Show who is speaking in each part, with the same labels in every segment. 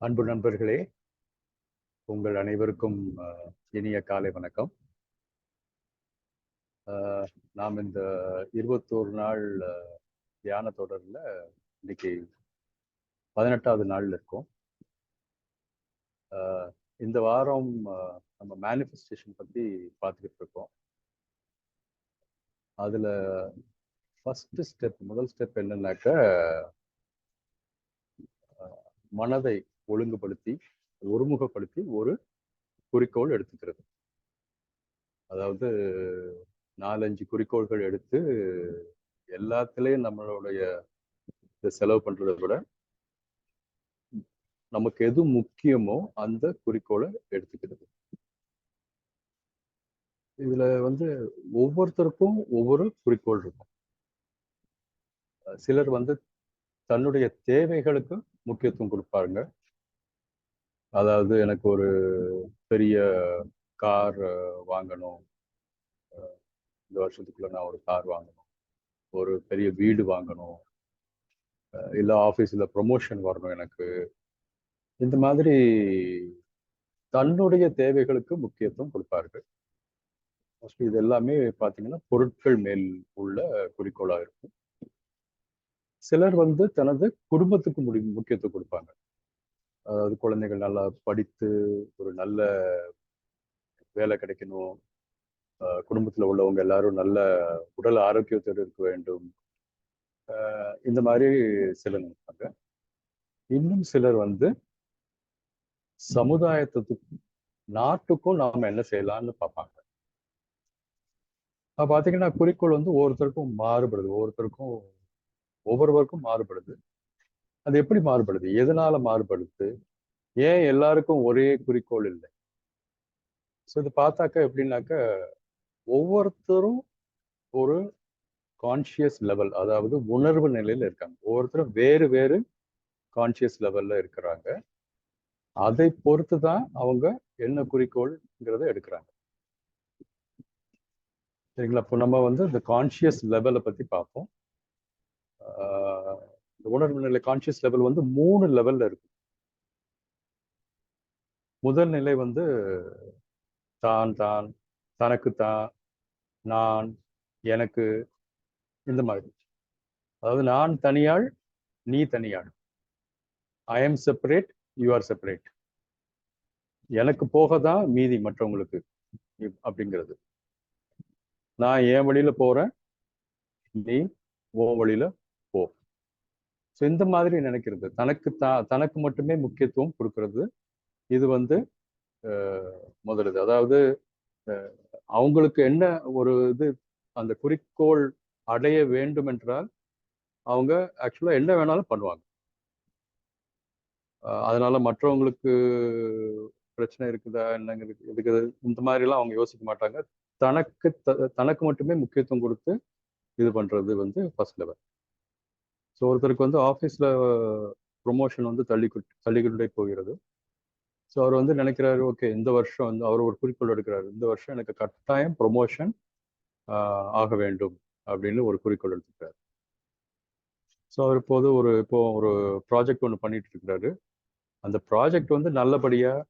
Speaker 1: அன்பு நண்பர்களே, உங்கள் அனைவருக்கும் இனிய காலை வணக்கம். நாம் இந்த 21 நாள் தியான தொடரில் இன்னைக்கு 18வது நாள்ல இருக்கோம். இந்த வாரம் நம்ம மேனிஃபெஸ்டேஷன் பற்றி பார்த்துக்கிட்டு இருக்கோம். அதில் முதல் ஸ்டெப் என்னன்னாக்க, மனதை ஒழுங்குபடுத்தி ஒருமுகப்படுத்தி ஒரு குறிக்கோள் எடுத்துக்கிறது. அதாவது 4-5 குறிக்கோள்கள் எடுத்து எல்லாத்துலேயும் நம்மளுடைய செலவு பண்றதை விட நமக்கு எது முக்கியமோ அந்த குறிக்கோளை எடுத்துக்கிறது. இதுல ஒவ்வொருத்தருக்கும் ஒவ்வொரு குறிக்கோள் இருக்கும். சிலர் தன்னுடைய தேவைகளுக்கு முக்கியத்துவம் கொடுப்பாங்க. அதாவது எனக்கு ஒரு பெரிய கார் வாங்கணும், இந்த வருஷத்துக்குள்ள நான் ஒரு கார் வாங்கணும், ஒரு பெரிய வீடு வாங்கணும், இல்ல ஆபீஸ்ல ப்ரொமோஷன் வரணும் எனக்கு, இந்த மாதிரி தன்னுடைய தேவைகளுக்கு முக்கியத்துவம் கொடுப்பார்கள். மோஸ்ட்லி இது எல்லாமே பார்த்தீங்கன்னா பொருட்கள் மேல் உள்ள குறிக்கோளா இருக்கும். சிலர் தனது குடும்பத்துக்கு முக்கியத்துவம் கொடுப்பாங்க. அதாவது குழந்தைகள் நல்லா படித்து ஒரு நல்ல வேலை கிடைக்கணும், குடும்பத்தில் உள்ளவங்க எல்லாரும் நல்ல உடல் ஆரோக்கியத்தோடு இருக்க வேண்டும், இந்த மாதிரி சிலர் நினைப்பாங்க. இன்னும் சிலர் சமுதாயத்துக்கும் நாட்டுக்கும் நாம என்ன செய்யலாம்னு பார்ப்பாங்க. பார்த்தீங்கன்னா குறிக்கோள் ஒவ்வொருத்தருக்கும் மாறுபடுது, ஒவ்வொருவருக்கும் மாறுபடுது. அது எப்படி மாறுபடுது, எதனால மாறுபடுது, ஏன் எல்லாருக்கும் ஒரே குறிக்கோள் இல்லை? ஸோ இது பார்த்தாக்க எப்படின்னாக்க, ஒவ்வொருத்தரும் ஒரு கான்சியஸ் லெவல், அதாவது உணர்வு நிலையில இருக்காங்க. ஒவ்வொருத்தரும் வேறு வேறு கான்சியஸ் லெவல்ல இருக்கிறாங்க. அதை பொறுத்து தான் அவங்க என்ன குறிக்கோள்ங்கிறத எடுக்கிறாங்க. சரிங்களா? இப்போ நம்ம இந்த கான்சியஸ் லெவலை பத்தி பார்ப்போம். உணர்வு நிலை கான்சியஸ் லெவல் 3 லெவல்ல இருக்கு. முதல் நிலை தான் தான், தனக்குத்தான், நான், எனக்கு, இந்த மாதிரி. அதாவது நான் தனியாள், நீ தனியாள். I am separate, you are separate. எனக்கு போக தான் மீதி மற்றவங்களுக்கு அப்படிங்கிறது. நான் என் வழியில போறேன், நீ உன் வழியில போ. ஸோ இந்த மாதிரி நினைக்கிறது, தனக்கு மட்டுமே முக்கியத்துவம் கொடுக்கறது, இது முதலுது. அதாவது அவங்களுக்கு என்ன ஒரு இது, அந்த குறிக்கோள் அடைய வேண்டும் என்றால் அவங்க ஆக்சுவலா என்ன வேணாலும் பண்ணுவாங்க. அதனால மற்றவங்களுக்கு பிரச்சனை இருக்குதா என்னங்க இருக்குது, இந்த மாதிரி எல்லாம் அவங்க யோசிக்க மாட்டாங்க. தனக்கு மட்டுமே முக்கியத்துவம் கொடுத்து இது பண்றது ஃபர்ஸ்ட் லெவல். ஸோ ஒருத்தருக்கு ஆஃபீஸில் ப்ரொமோஷன் தள்ளிக்கிட்டே போகிறது. ஸோ அவர் நினைக்கிறாரு, ஓகே இந்த வருஷம் அவர் ஒரு குறிக்கோள் எடுக்கிறாரு, இந்த வருஷம் எனக்கு கட்டாயம் ப்ரொமோஷன் ஆக வேண்டும் அப்படின்னு ஒரு குறிக்கோள் எடுத்துக்கிறாரு. ஸோ அவர் இப்போ ஒரு ப்ராஜெக்ட் ஒன்று பண்ணிட்டு இருக்கிறாரு. அந்த ப்ராஜெக்ட் நல்லபடியாக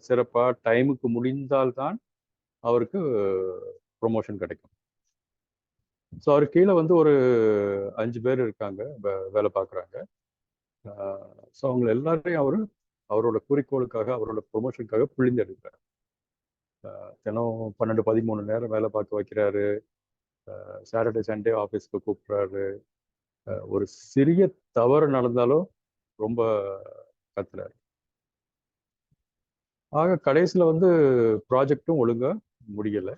Speaker 1: சிறப்பாக டைமுக்கு முடிந்தால்தான் அவருக்கு ப்ரொமோஷன் கிடைக்கும். ஸோ அவர் கீழே ஒரு 5 பேர் இருக்காங்க, வேலை பார்க்குறாங்க. ஸோ அவங்க எல்லாரையும் அவரோட குறிக்கோளுக்காக, அவரோட ப்ரொமோஷனுக்காக புழிந்தெடுக்கிறார். தினம் 12-13 நேரம் வேலை பார்க்க வைக்கிறாரு. சாட்டர்டே சண்டே ஆஃபீஸ்க்கு கூப்பிட்றாரு. ஒரு சிறிய தவறு நடந்தாலும் ரொம்ப கத்துறாரு. ஆக கடைசியில் ப்ராஜெக்டும் ஒழுங்கா முடியலை.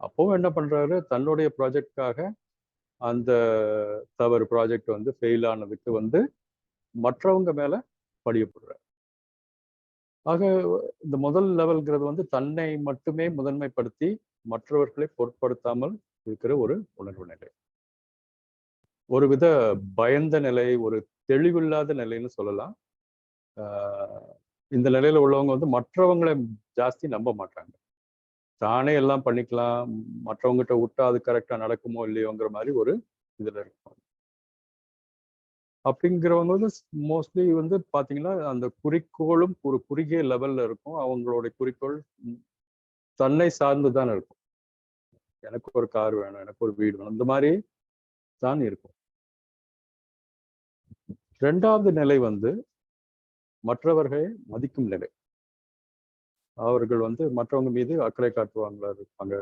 Speaker 1: அப்பவும் என்ன பண்றாரு, தன்னுடைய ப்ராஜெக்டுக்காக அந்த தவறு ப்ராஜெக்ட் ஃபெயில் ஆனதுக்கு மற்றவங்க மேல படியப்படுறாரு. ஆக இந்த முதல் லெவல்ங்கிறது தன்னை மட்டுமே முதன்மைப்படுத்தி மற்றவர்களை பொருட்படுத்தாமல் இருக்கிற ஒரு உணர்வு நிலை, ஒரு வித பயந்த நிலை, ஒரு தெளிவில்லாத நிலைன்னு சொல்லலாம். இந்த நிலையில உள்ளவங்க மற்றவங்களை ஜாஸ்தி நம்ப மாட்டாங்க. தானே எல்லாம் பண்ணிக்கலாம், மற்றவங்ககிட்ட விட்டா அது கரெக்டா நடக்குமோ இல்லையோங்கிற மாதிரி ஒரு இதுல இருக்கும். அப்படிங்கிறவங்க வந்து மோஸ்ட்லி வந்து பாத்தீங்கன்னா அந்த குறிக்கோளும் ஒரு குறுகிய லெவல்ல இருக்கும். அவங்களுடைய குறிக்கோள் தன்னை சார்ந்துதான் இருக்கும். எனக்கு ஒரு கார் வேணும், எனக்கு ஒரு வீடு வேணும், இந்த மாதிரி தான் இருக்கும். 2வது நிலை வந்து மற்றவர்களை மதிக்கும் நிலை. அவர்கள் வந்து மற்றவங்க மீது அக்கறை காட்டுவாங்களா இருப்பாங்க.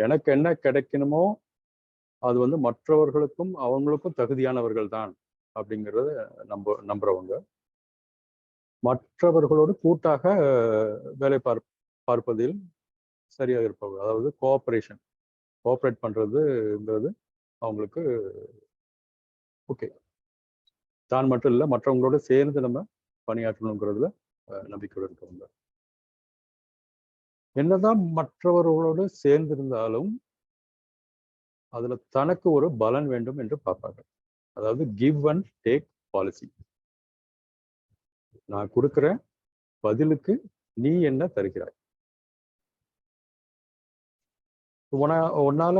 Speaker 1: எனக்கு என்ன கிடைக்கணுமோ அது வந்து மற்றவர்களுக்கும் அவங்களுக்கும் தகுதியானவர்கள் தான் அப்படிங்கிறத நம்புறவங்க. மற்றவர்களோடு கூட்டாக வேலை பார்ப்பதில் சரியாக இருப்பவங்க. அதாவது கோஆப்ரேட் பண்றதுங்கிறது அவங்களுக்கு ஓகே. தான் மட்டும் இல்லை, மற்றவங்களோட சேர்ந்து நம்ம பணியாற்றணுங்கிறதுல நம்பிக்கையோடு இருக்கவங்க. என்னதான் மற்றவர்களோடு சேர்ந்து இருந்தாலும் அதுல தனக்கு ஒரு பலன் வேண்டும் என்று பார்ப்பாங்க. அதாவது கிவ் அண்ட் டேக் பாலிசி. நான் கொடுக்கிற பதிலுக்கு நீ என்ன தருகிறாய்? உன்னால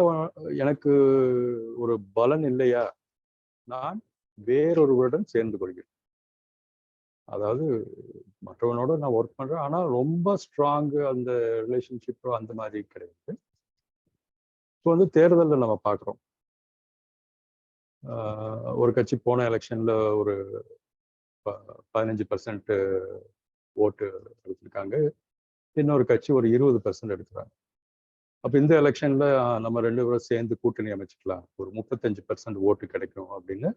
Speaker 1: எனக்கு ஒரு பலன் இல்லையா, நான் வேறொருவருடன் சேர்ந்து கொள்கிறேன். அதாவது மற்றவனோட நான் ஒர்க் பண்றேன், ஆனா ரொம்ப ஸ்ட்ராங் அந்த ரிலேஷன்ஷிப்போ அந்த மாதிரி கிடையாது. இப்போ வந்து தேர்தலில் நம்ம பார்க்குறோம். ஒரு கட்சி போன எலெக்ஷன்ல ஒரு 15% ஓட்டு எடுத்திருக்காங்க, இன்னொரு கட்சி ஒரு 20% எடுக்கிறாங்க. அப்ப இந்த எலெக்ஷன்ல நம்ம 2 பேரும் சேர்ந்து கூட்டணி அமைச்சுக்கலாம், ஒரு 35% ஓட்டு கிடைக்கும் அப்படின்னு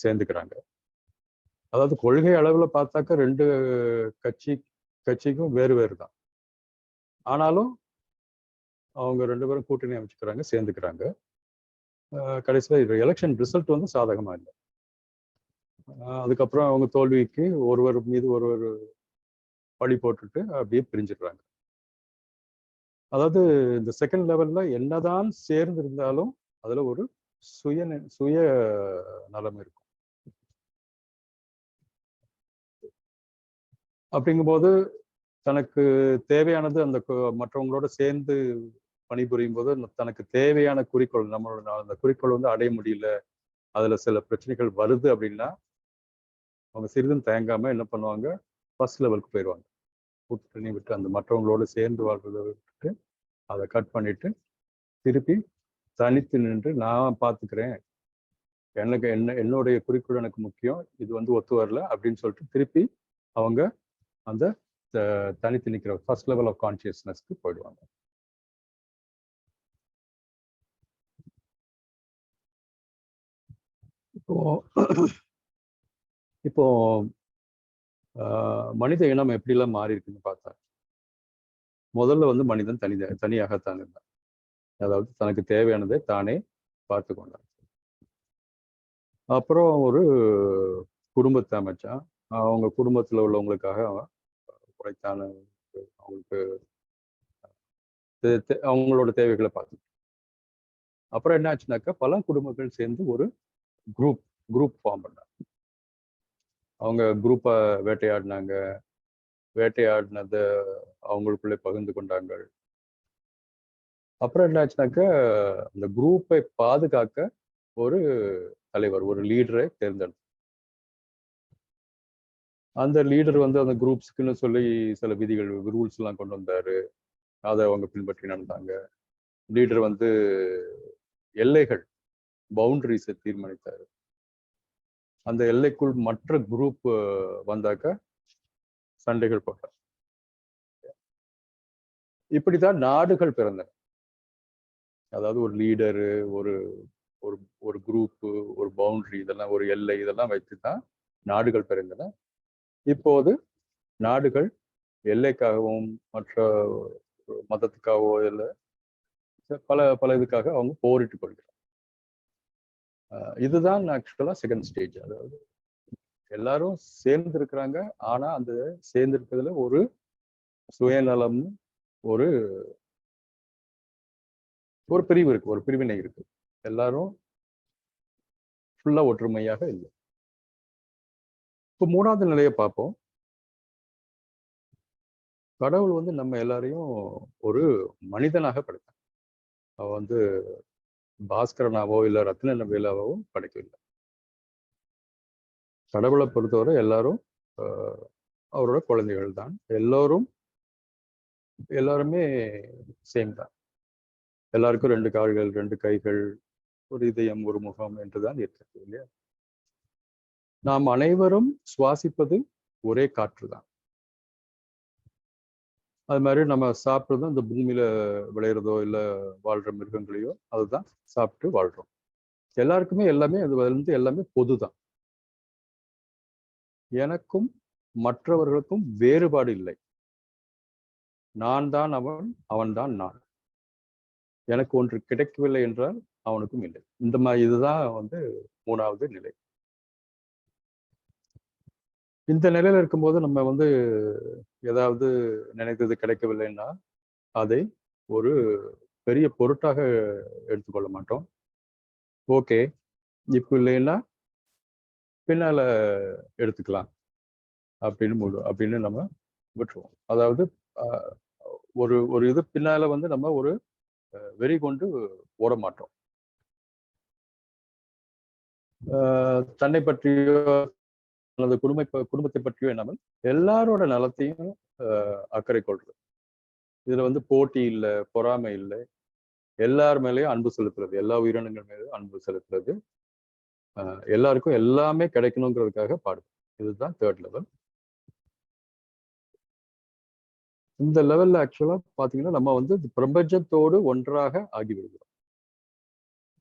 Speaker 1: சேர்ந்துக்கிறாங்க. அதாவது கொள்கை அளவுல பார்த்தாக்க 2 கட்சிக்கும் வேறு வேறு தான். ஆனாலும் அவங்க 2 பேரும் கூட்டணி அமைச்சுக்கிறாங்க, சேர்ந்துக்கிறாங்க. கடைசியில் எலெக்ஷன் ரிசல்ட் வந்து சாதகமா இல்லை. அதுக்கப்புறம் அவங்க தோல்விக்கு ஒருவர் மீது ஒருவர் பழி போட்டுட்டு அப்படியே பிரிஞ்சிடுறாங்க. அதாவது இந்த செகண்ட் லெவல்ல என்னதான் சேர்ந்து இருந்தாலும் அதுல ஒரு சுய நலம் இருக்கும். அப்படிங்கும்போது தனக்கு தேவையானது அந்த மற்றவங்களோட சேர்ந்து பணிபுரியும் போது தனக்கு தேவையான குறிக்கோள், நம்மளோட அந்த குறிக்கோள் வந்து அடைய முடியல, அதுல சில பிரச்சனைகள் வருது அப்படின்னா அவங்க சிறிதும் தயங்காம என்ன பண்ணுவாங்க, ஃபர்ஸ்ட் லெவலுக்கு போயிடுவாங்க. கூட்டணி விட்டு அந்த மற்றவங்களோட சேர்ந்து வாழ்றதை விட்டுட்டு அதை கட் பண்ணிட்டு திருப்பி தனித்து நின்று நான் பார்த்துக்கிறேன், எனக்கு என்னுடைய குறிக்கோள் எனக்கு முக்கியம், இது வந்து ஒத்து வரல அப்படின்னு சொல்லிட்டு திருப்பி அவங்க அந்த தனித்து நிற்கிற ஃபர்ஸ்ட் லெவல் ஆஃப் கான்சியஸ்னஸ்க்கு போயிடுவாங்க. இப்போ மனித இனம் எப்படிலாம் மாறி இருக்குன்னு பார்த்தா, முதல்ல வந்து மனிதன் தனியாகத்தான் இருந்தான். அதாவது தனக்கு தேவையானதை தானே பார்த்து கொண்டான். அப்புறம் ஒரு குடும்பத்தை அமைச்சான். அவங்க குடும்பத்துல உள்ளவங்களுக்காக அவன் உழைத்தான, அவங்களுக்கு அவங்களோட தேவைகளை பார்த்து. அப்புறம் என்ன ஆச்சுனாக்கா பல குடும்பங்கள் சேர்ந்து ஒரு குரூப் ஃபார்ம் பண்ணாங்க. அவங்க குரூப்பை வேட்டையாடினாங்க, வேட்டையாடினத அவங்களுக்குள்ளே பகிர்ந்து கொண்டாங்க. அப்புறம் என்ன ஆச்சுனாக்கா அந்த குரூப்பை பாதுகாக்க ஒரு தலைவர், ஒரு லீடரை தேர்ந்தெடுத்தார். அந்த லீடர் வந்து அந்த குரூப்ஸ்க்குன்னு சொல்லி சில விதிகள், ரூல்ஸ் எல்லாம் கொண்டு வந்தாரு. அதை அவங்க பின்பற்றி நடந்தாங்க. லீடர் வந்து எல்லைகள், பவுண்டரிஸை தீர்மானித்தாரு. அந்த எல்லைக்குள் மற்ற குரூப் வந்தாக்க சண்டைகள் போட்டார். இப்படித்தான் நாடுகள் பிறந்தன. அதாவது ஒரு லீடரு, ஒரு ஒரு ஒரு குரூப்பு, ஒரு பவுண்டரி, இதெல்லாம் ஒரு எல்லை, இதெல்லாம் வைத்துதான் நாடுகள் பிறந்தன. இப்போது நாடுகள் எல்லைக்காகவும் மற்ற மதத்துக்காகவோ இல்லை, பல பல இதுக்காக அவங்க போரிட்டு கொள்கிறாங்க. இதுதான் ஆக்சுவலா செகண்ட் ஸ்டேஜ். அதாவது எல்லாரும் சேர்ந்து இருக்கிறாங்க, ஆனா அந்த சேர்ந்து இருக்கிறதுல ஒரு சுயநலம், ஒரு ஒரு பிரிவு இருக்கு, ஒரு பிரிவினை இருக்கு. எல்லாரும் ஃபுல்லா ஒற்றுமையாக இல்லை. இப்போ 3வது நிலையை பார்ப்போம். கடவுள் வந்து நம்ம எல்லாரையும் ஒரு மனிதனாக படைத்தார். அவன் வந்து பாஸ்கரனாவோ இல்லை ரத்ன வேலாவோ படைக்கவில்லை. கடவுளை பொறுத்தவரை எல்லாரும் அவரோட குழந்தைகள் தான். எல்லாருமே சேம் தான். எல்லாருக்கும் 2 கால்கள், 2 கைகள், ஒரு இதயம், ஒரு முகம் என்றுதான் இருக்கிறது இல்லையா? நாம் அனைவரும் சுவாசிப்பது ஒரே காற்று தான். அது மாதிரி நம்ம சாப்பிட்றதும் இந்த பூமியில விளையிறதோ இல்லை வாழ்ற மிருகங்களையோ அதுதான் சாப்பிட்டு வாழ்றோம். எல்லாருக்குமே எல்லாமே அது வந்து எல்லாமே பொதுதான். எனக்கும் மற்றவர்களுக்கும் வேறுபாடு இல்லை. நான் தான் அவன், அவன் தான் நான். எனக்கு ஒன்று கிடைக்கவில்லை என்றால் அவனுக்கும் இல்லை. இந்த மாதிரி இதுதான் வந்து 3வது நிலை. இந்த நிலையில இருக்கும்போது நம்ம வந்து ஏதாவது நினைத்தது கிடைக்கவில்லைன்னா அதை ஒரு பெரிய பொருட்டாக எடுத்துக்கொள்ள மாட்டோம். ஓகே, இப்போ இல்லைன்னா பின்னால எடுத்துக்கலாம் அப்படின்னு நம்ம விட்டுருவோம். அதாவது ஒரு ஒரு இது பின்னால வந்து நம்ம ஒரு வெறி கொண்டு ஓட மாட்டோம். தன்னை பற்றியோ அல்லது குடும்பத்தை பற்றியோ இல்லாமல் எல்லாரோட நலத்தையும் அக்கறை கொள்றது. இதுல வந்து போட்டி இல்லை, பொறாமை இல்லை, எல்லார் மேலேயும் அன்பு செலுத்துறது, எல்லா உயிரினங்கள் மேலேயும் அன்பு செலுத்துறது, எல்லாருக்கும் எல்லாமே கிடைக்கணுங்கிறதுக்காக பாடுது. இதுதான் 3rd லெவல். இந்த லெவல்ல ஆக்சுவலா பாத்தீங்கன்னா நம்ம வந்து பிரபஞ்சத்தோடு ஒன்றாக ஆகிவிடுகிறோம்.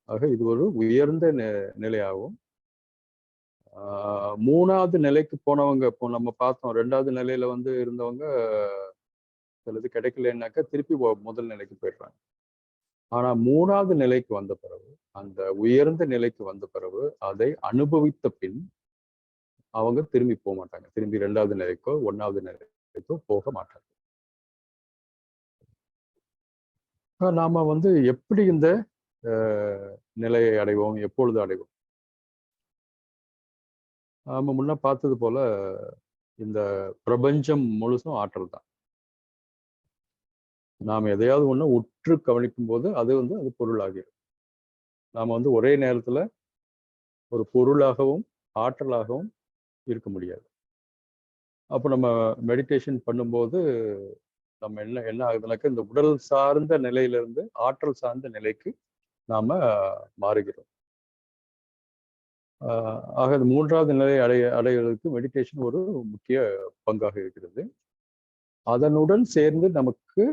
Speaker 1: ஆக இது ஒரு உயர்ந்த நிலையாகும். 3வது நிலைக்கு போனவங்க, இப்போ நம்ம பார்த்தோம் 2வது நிலையில வந்து இருந்தவங்க சிலது கிடைக்கலன்னாக்கா திருப்பி முதல் நிலைக்கு போயிடுறாங்க. ஆனா 3வது நிலைக்கு வந்த பிறகு, அந்த உயர்ந்த நிலைக்கு வந்த பிறகு அதை அனுபவித்த பின் அவங்க திரும்பி போக மாட்டாங்க. திரும்பி 2வது நிலைக்கோ 1வது நிலைக்கோ போக மாட்டாங்க. நாம வந்து எப்படி இந்த நிலையை அடைவோம், எப்பொழுது அடைவோம்? நாம முன்ன பார்த்தது போல இந்த பிரபஞ்சம் முழுசும் ஆற்றல் தான். நாம் எதையாவது ஒண்ணு உற்று கவனிக்கும் போது அது வந்து அது பொருளாகிறது. நாம வந்து ஒரே நேரத்துல ஒரு பொருளாகவும் ஆற்றலாகவும் இருக்க முடியாது. அப்போ நம்ம மெடிடேஷன் பண்ணும்போது நம்ம என்ன ஆகுதுனாக்க இந்த உடல் சார்ந்த நிலையிலிருந்து ஆற்றல் சார்ந்த நிலைக்கு நாம மாறுகிறோம். ஆக 3வது நிலை அடைவதற்கு மெடிடேஷன் ஒரு முக்கிய பங்காக இருக்கிறது. அதனுடன் சேர்ந்து நமக்கு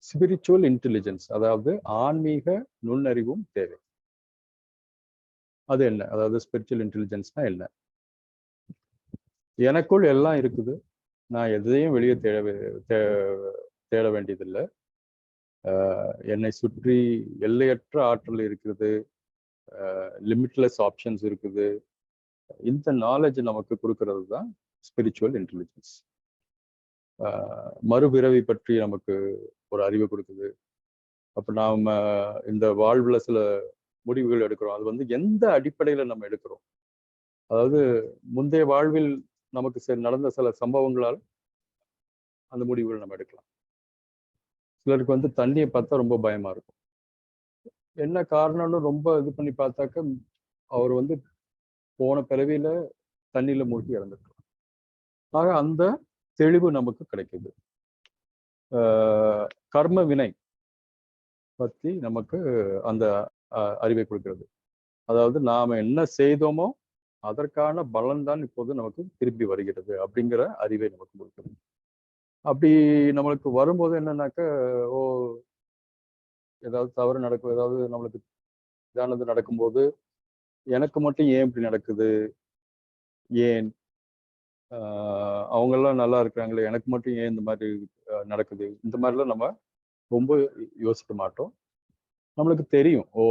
Speaker 1: ஸ்பிரிச்சுவல் இன்டெலிஜென்ஸ், அதாவது ஆன்மீக நுண்ணறிவும் தேவை. அது என்ன? அதாவது ஸ்பிரிச்சுவல் இன்டெலிஜென்ஸ்னா என்ன? எனக்குள் எல்லாம் இருக்குது, நான் எதையும் வெளியே தேட வேண்டியதில்லை. என்னை சுற்றி எல்லையற்ற ஆற்றல் இருக்கிறது, லிமிட்லெஸ் ஆப்ஷன்ஸ் இருக்குது. இந்த நாலேஜ் நமக்கு கொடுக்கறது தான் ஸ்பிரிச்சுவல் இன்டெலிஜென்ஸ். மறுபிறவி பற்றி நமக்கு ஒரு அறிவு கொடுக்குது. அப்போ நாம இந்த வாழ்வுல சில முடிவுகள் எடுக்கிறோம். அது வந்து எந்த அடிப்படையில நம்ம எடுக்கிறோம்? அதாவது முந்தைய வாழ்வில் நமக்கு நடந்த சில சம்பவங்களால் அந்த முடிவுகள் நம்ம எடுக்கலாம். சிலருக்கு வந்து தண்ணியை பார்த்தா ரொம்ப பயமா இருக்கும். என்ன காரணம்னு ரொம்ப இது பண்ணி பார்த்தாக்க அவர் வந்து போன பிறவியில தண்ணியில மூழ்கி இறந்துருக்கலாம். ஆக அந்த தெளிவு நமக்கு கிடைக்குது. கர்ம வினை பத்தி நமக்கு அந்த அறிவை கொடுக்கிறது. அதாவது நாம என்ன செய்தோமோ அதற்கான பலன் தான் இப்போது நமக்கு திருப்பி வருகிறது அப்படிங்கிற அறிவை நமக்கு கொடுக்கிறது. அப்படி நம்மளுக்கு வரும்போது என்னன்னாக்க, ஓ ஏதாவது தவறு நடக்கும், ஏதாவது நம்மளுக்கு இதானது நடக்கும்போது எனக்கு மட்டும் ஏன் இப்படி நடக்குது, ஏன் அவங்கெல்லாம் நல்லா இருக்கிறாங்களே, எனக்கு மட்டும் ஏன் இந்த மாதிரி நடக்குது, இந்த மாதிரிலாம் நம்ம ரொம்ப யோசிக்க மாட்டோம். நம்மளுக்கு தெரியும், ஓ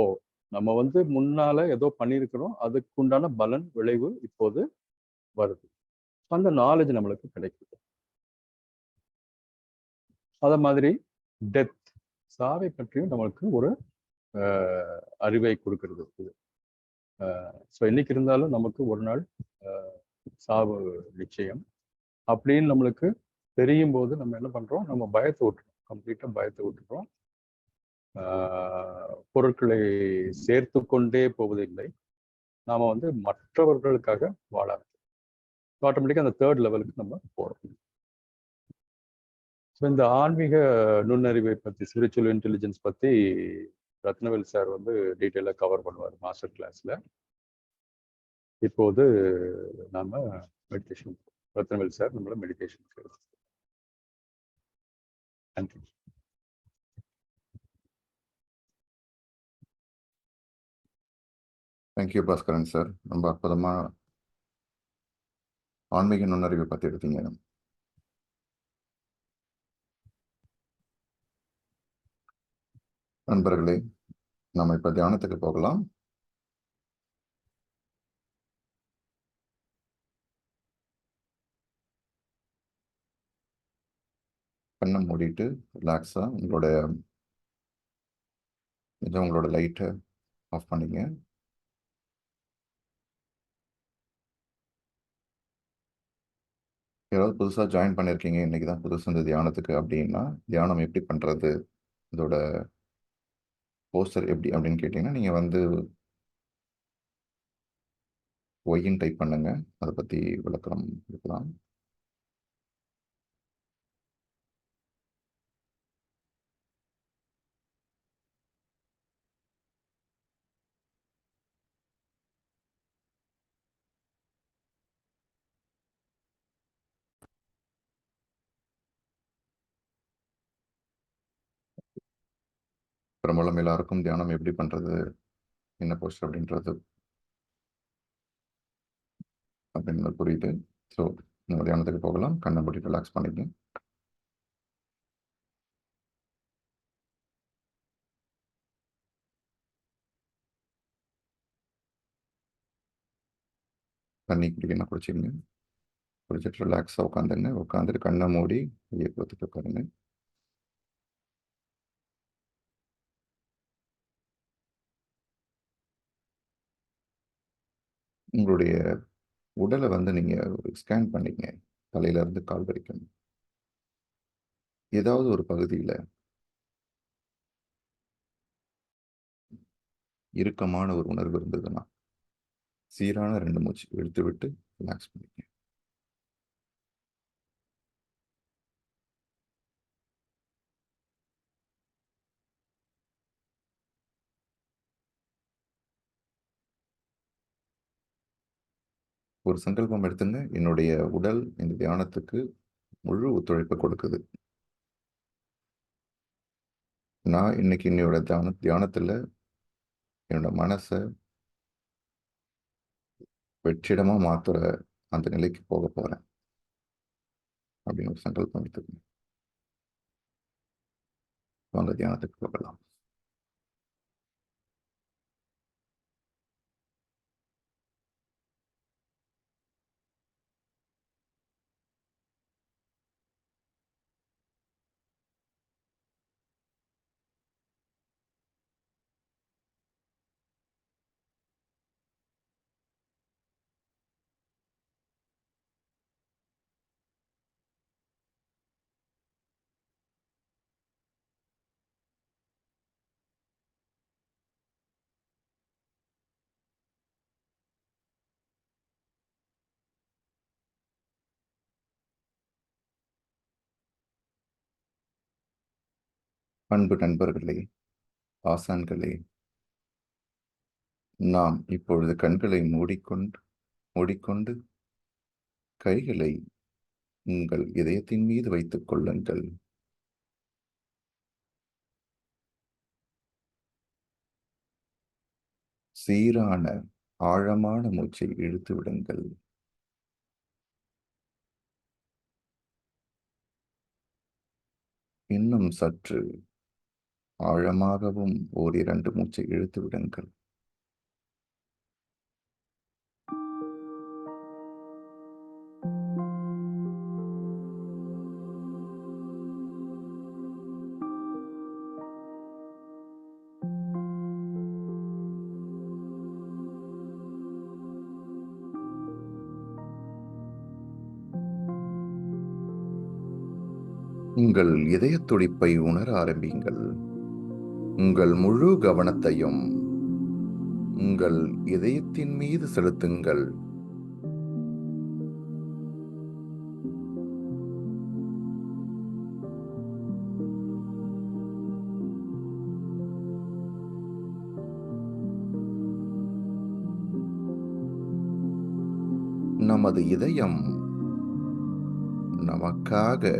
Speaker 1: நம்ம வந்து முன்னால ஏதோ பண்ணியிருக்கிறோம், அதுக்கு உண்டான பலன் விளைவு இப்போது வருது. அந்த நாலேஜ் நம்மளுக்கு கிடைக்குது. அத மாதிரி டெத், சாவை பற்றியும் நம்மளுக்கு ஒரு அறிவை கொடுக்கிறது இது. ஸோ என்னைக்கு இருந்தாலும் நமக்கு ஒரு நாள் சாவு நிச்சயம் அப்படின்னு நம்மளுக்கு தெரியும் போது நம்ம என்ன பண்றோம், நம்ம பயத்தை விட்டுறோம், கம்ப்ளீட்டா பயத்தை விட்டுறோம். பொருட்களை சேர்த்து கொண்டே போவதில்லை. நாம வந்து மற்றவர்களுக்காக வாழ ஆட்டோமேட்டிக்காக அந்த தேர்ட் லெவலுக்கு நம்ம போகிறோம். ஸோ இந்த ஆன்மீக நுண்ணறிவை பற்றி, ஸ்பிரிச்சுவல் இன்டெலிஜென்ஸ் பற்றி ரத்னவேல் சார் வந்து டீட்டெயிலாக கவர் பண்ணுவார் மாஸ்டர் கிளாஸில். இப்போது நாம் மெடிடேஷன், ரத்னவேல் சார் நம்மளை மெடிடேஷன் செய்யணும். நன்றி.
Speaker 2: Thank you Baskaran sir. ரொம்ப அற்புதமாக ஆன்மீக நுண்ணறிவை பற்றி எடுத்தீங்க. நண்பர்களே, நம்ம இப்போ தியானத்துக்கு போகலாம். கண்ணை மூடிட்டு ரிலாக்ஸாக உங்களோட லைட்டை ஆஃப் பண்ணிங்க. யாராவது புதுசாக ஜாயின் பண்ணியிருக்கீங்க, இன்றைக்கி தான் புதுசு இந்த தியானத்துக்கு அப்படின்னா, தியானம் எப்படி பண்ணுறது, இதோட போஸ்டர் எப்படி அப்படின்னு கேட்டிங்கன்னா, நீங்கள் வந்து ஒய்ன்னு டைப் பண்ணுங்க, அதை பற்றி விளக்கம் இருக்கலாம். பெரும்பாலும் எல்லாருக்கும் தியானம் எப்படி பண்ணுறது, என்ன போஸ்டர் அப்படின்றது அப்படின்னு புரியுது. ஸோ நம்ம தியானத்துக்கு போகலாம். கண்ணை மூடி ரிலாக்ஸ் பண்ணிக்க. தண்ணி குடிக்கணும், குடிச்சிங்க. குடிச்சிட்டு ரிலாக்ஸாக உட்காந்துங்க. உட்காந்துட்டு கண்ணை மூடி இயக்கத்துக்கு உட்காருங்க. உங்களுடைய உடலை வந்து நீங்கள் ஸ்கேன் பண்ணிங்க. தலையிலேருந்து கால் வரைக்கும் ஏதாவது ஒரு பகுதியில் இறுக்கமான ஒரு உணர்வு இருந்ததுன்னா சீரான 2 மூச்சு இழுத்து விட்டு ரிலாக்ஸ் பண்ணிக்க. ஒரு சங்கல்பம் எடுத்துங்க. என்னுடைய உடல் இந்த தியானத்துக்கு முழு ஒத்துழைப்பு கொடுக்குது. நான் இன்னைக்கு என்னோட தியானத்தில் என்னோட மனசை வெற்றிடமாக மாற்றுற அந்த நிலைக்கு போக போகிறேன் அப்படின்னு ஒரு சங்கல்பம் எடுத்துக்கணும். வாங்க தியானத்துக்கு போகலாம். அன்பு நண்பர்களே, ஆசான்களே, நாம் இப்பொழுது கண்களை மூடிக்கொண்டு கைகளை உங்கள் இதயத்தின் மீது வைத்துக் கொள்ளுங்கள். சீரான ஆழமான மூச்சை இழுத்து விடுங்கள். இன்னும் சற்று ஆழமாகவும் 1-2 மூச்சை இழுத்து விடுங்கள். உங்கள் இதய துடிப்பை உணர ஆரம்பிங்கள். உங்கள் முழு கவனத்தையும் உங்கள் இதயத்தின் மீது செலுத்துங்கள். நமது இதயம் நமக்காக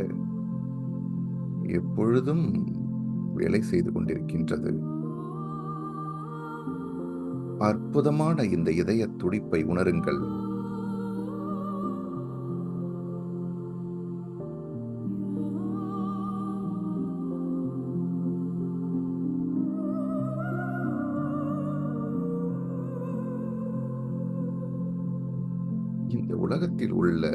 Speaker 2: எப்பொழுதும் வேலை செய்து கொண்டிருக்கின்றது. அற்புதமான இந்த இதய துடிப்பை உணருங்கள். இந்த உலகத்தில் உள்ள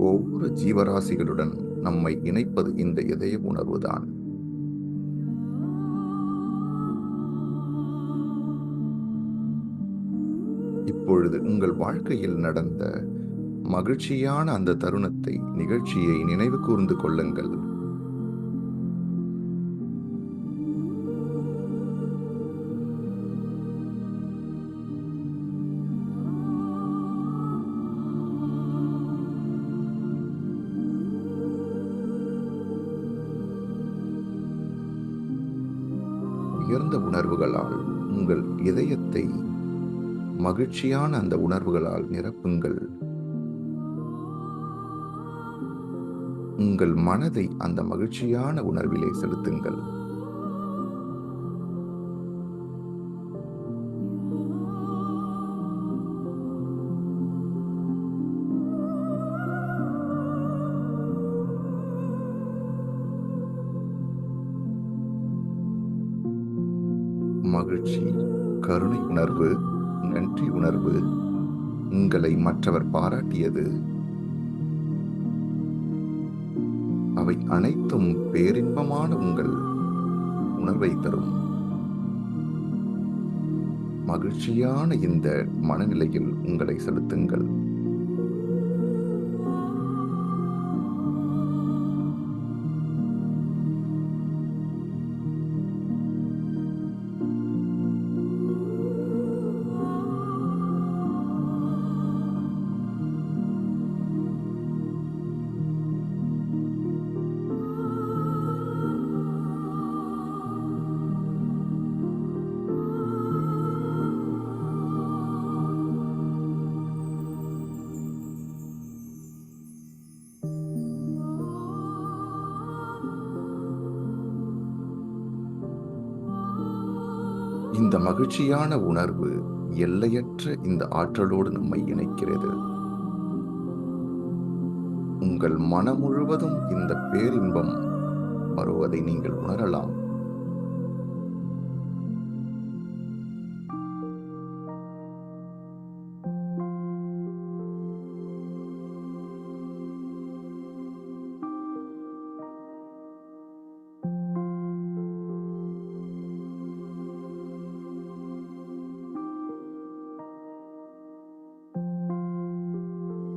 Speaker 2: ஒவ்வொரு ஜீவராசிகளுடன் நம்மை இணைப்பது இந்த இதய உணர்வுதான். இப்பொழுது உங்கள் வாழ்க்கையில் நடந்த மகிழ்ச்சியான அந்த தருணத்தை, நிகழ்ச்சியை நினைவு கூர்ந்து கொள்ளுங்கள். உயர்ந்த உணர்வுகளால் உங்கள் இதயத்தை மகிழ்ச்சியான அந்த உணர்வுகளால் நிரப்புங்கள். உங்கள் மனதை அந்த மகிழ்ச்சியான உணர்விலே செலுத்துங்கள். மகிழ்ச்சி, கருணை உணர்வு, நன்றி உணர்வு, உங்களை மற்றவர் பாராட்டியது, அவை அனைத்தும் பேரின்பமான உங்கள் உணர்வை தரும். மகிழ்ச்சியான இந்த மனநிலையில் உங்களை செலுத்துங்கள். இந்த மகிழ்ச்சியான உணர்வு எல்லையற்ற இந்த ஆற்றலோடு நம்மை இணைக்கிறது. உங்கள் மனம் முழுவதும் இந்த பேரின்பம் வருவதை நீங்கள் உணரலாம்.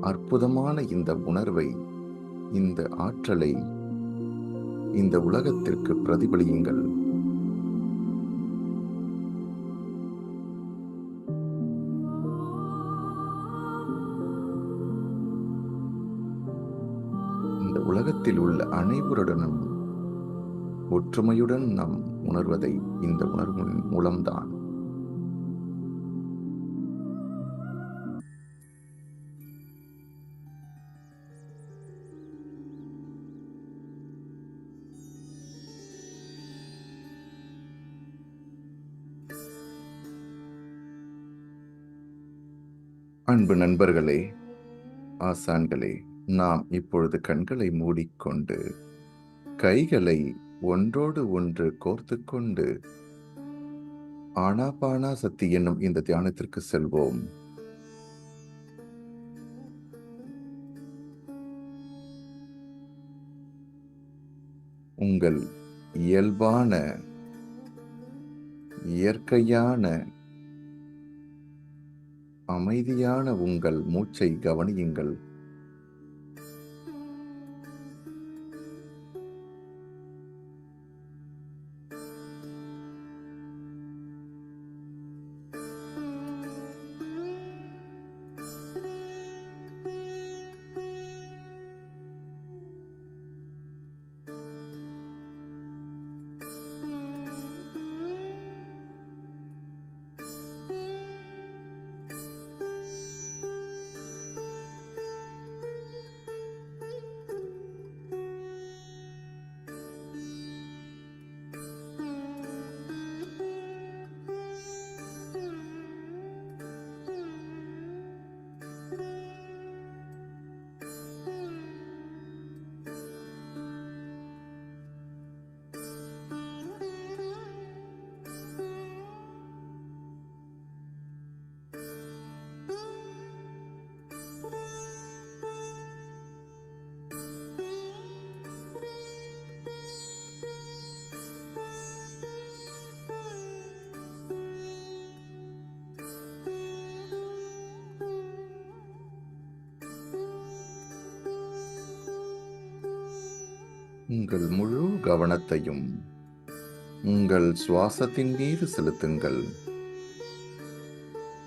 Speaker 2: அற்புதமான இந்த உணர்வை, இந்த ஆற்றலை இந்த உலகத்திற்கு பிரதிபலியுங்கள். இந்த உலகத்தில் உள்ள அனைவருடனும் ஒற்றுமையுடன் நாம் உணர்வதை இந்த உணர்வின் மூலம்தான். அன்பு நண்பர்களே, ஆசான்களே, நாம் இப்பொழுது கண்களை மூடிக்கொண்டு கைகளை ஒன்றோடு ஒன்று கோர்த்து கொண்டு ஆனாபானா சக்தி என்னும் இந்த தியானத்திற்கு செல்வோம். உங்கள் இயல்பான, இயற்கையான, அமைதியான உங்கள் மூச்சை கவனியுங்கள். உங்கள் முழு கவனத்தையும் உங்கள் சுவாசத்தின் மீது செலுத்துங்கள்.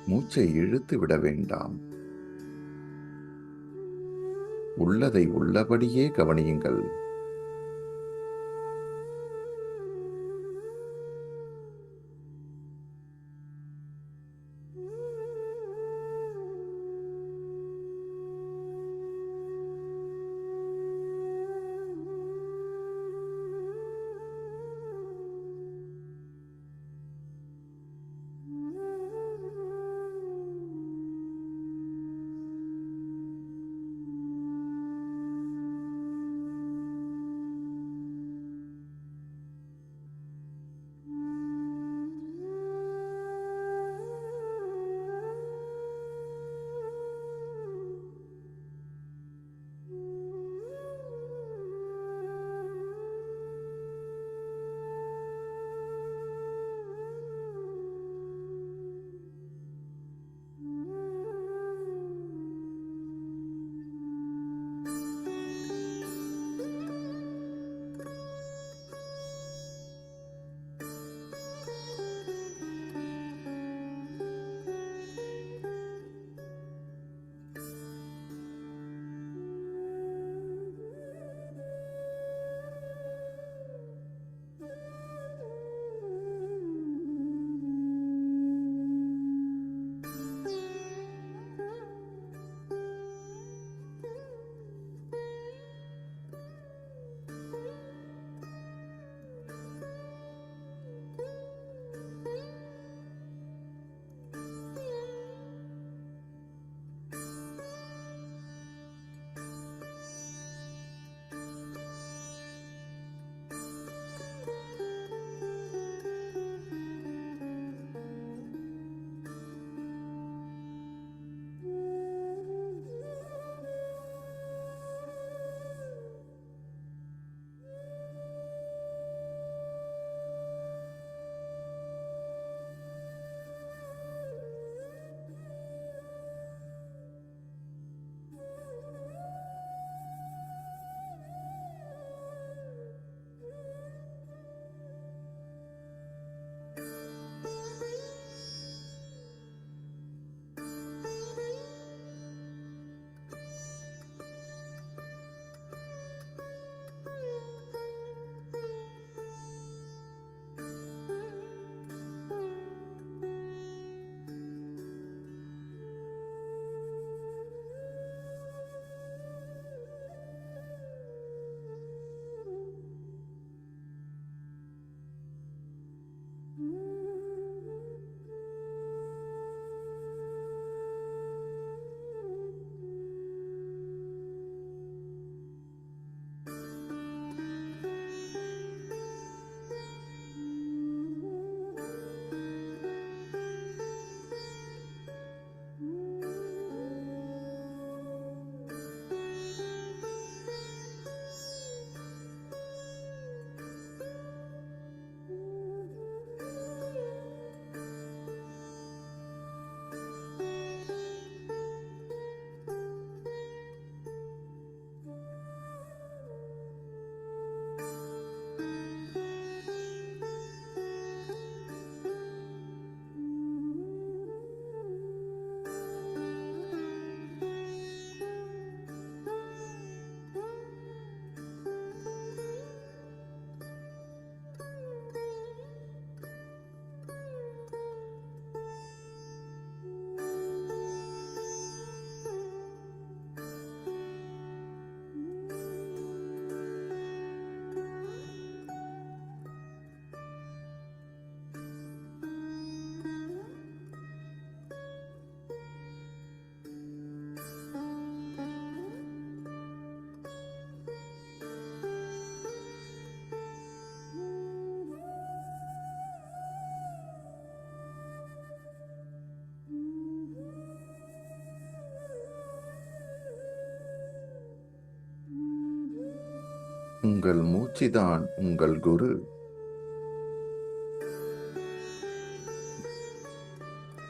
Speaker 2: மூச்சை இழுத்து விட வேண்டாம். உள்ளதை உள்ளபடியே கவனியுங்கள். உங்கள் மூச்சுதான் உங்கள் குரு.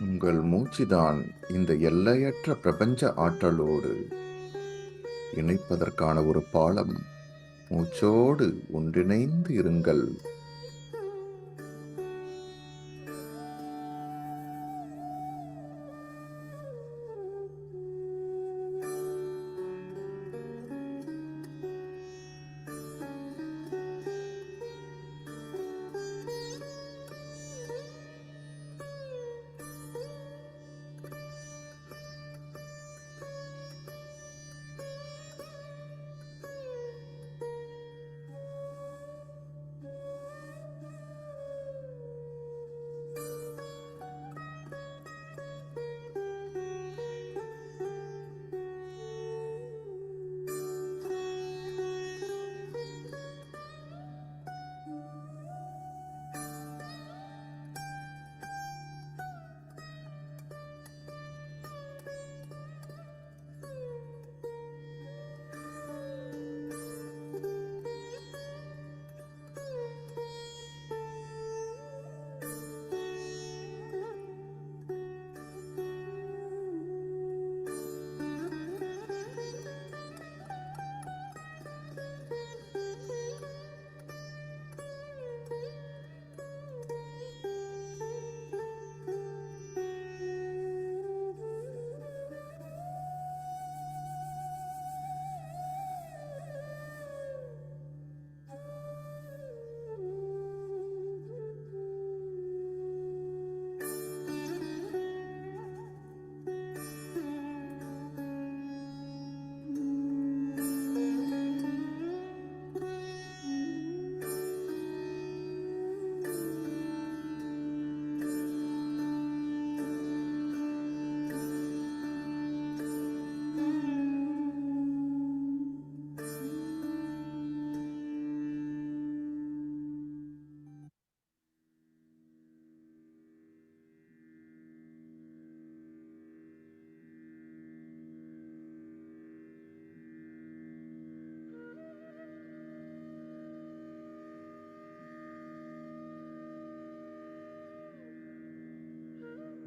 Speaker 2: உங்கள் மூச்சுதான் இந்த எல்லையற்ற பிரபஞ்ச ஆற்றலோடு இணைப்பதற்கான ஒரு பாலம். மூச்சோடு ஒன்றிணைந்து இருங்கள்.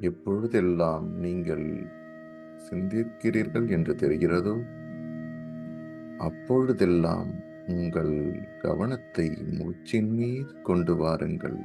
Speaker 2: எப்பொழுதெல்லாம் நீங்கள் சிந்திக்கிறீர்கள் என்று தெரிகிறதோ அப்பொழுதெல்லாம் உங்கள் கவனத்தை மூச்சின் மீது கொண்டு வாருங்கள்.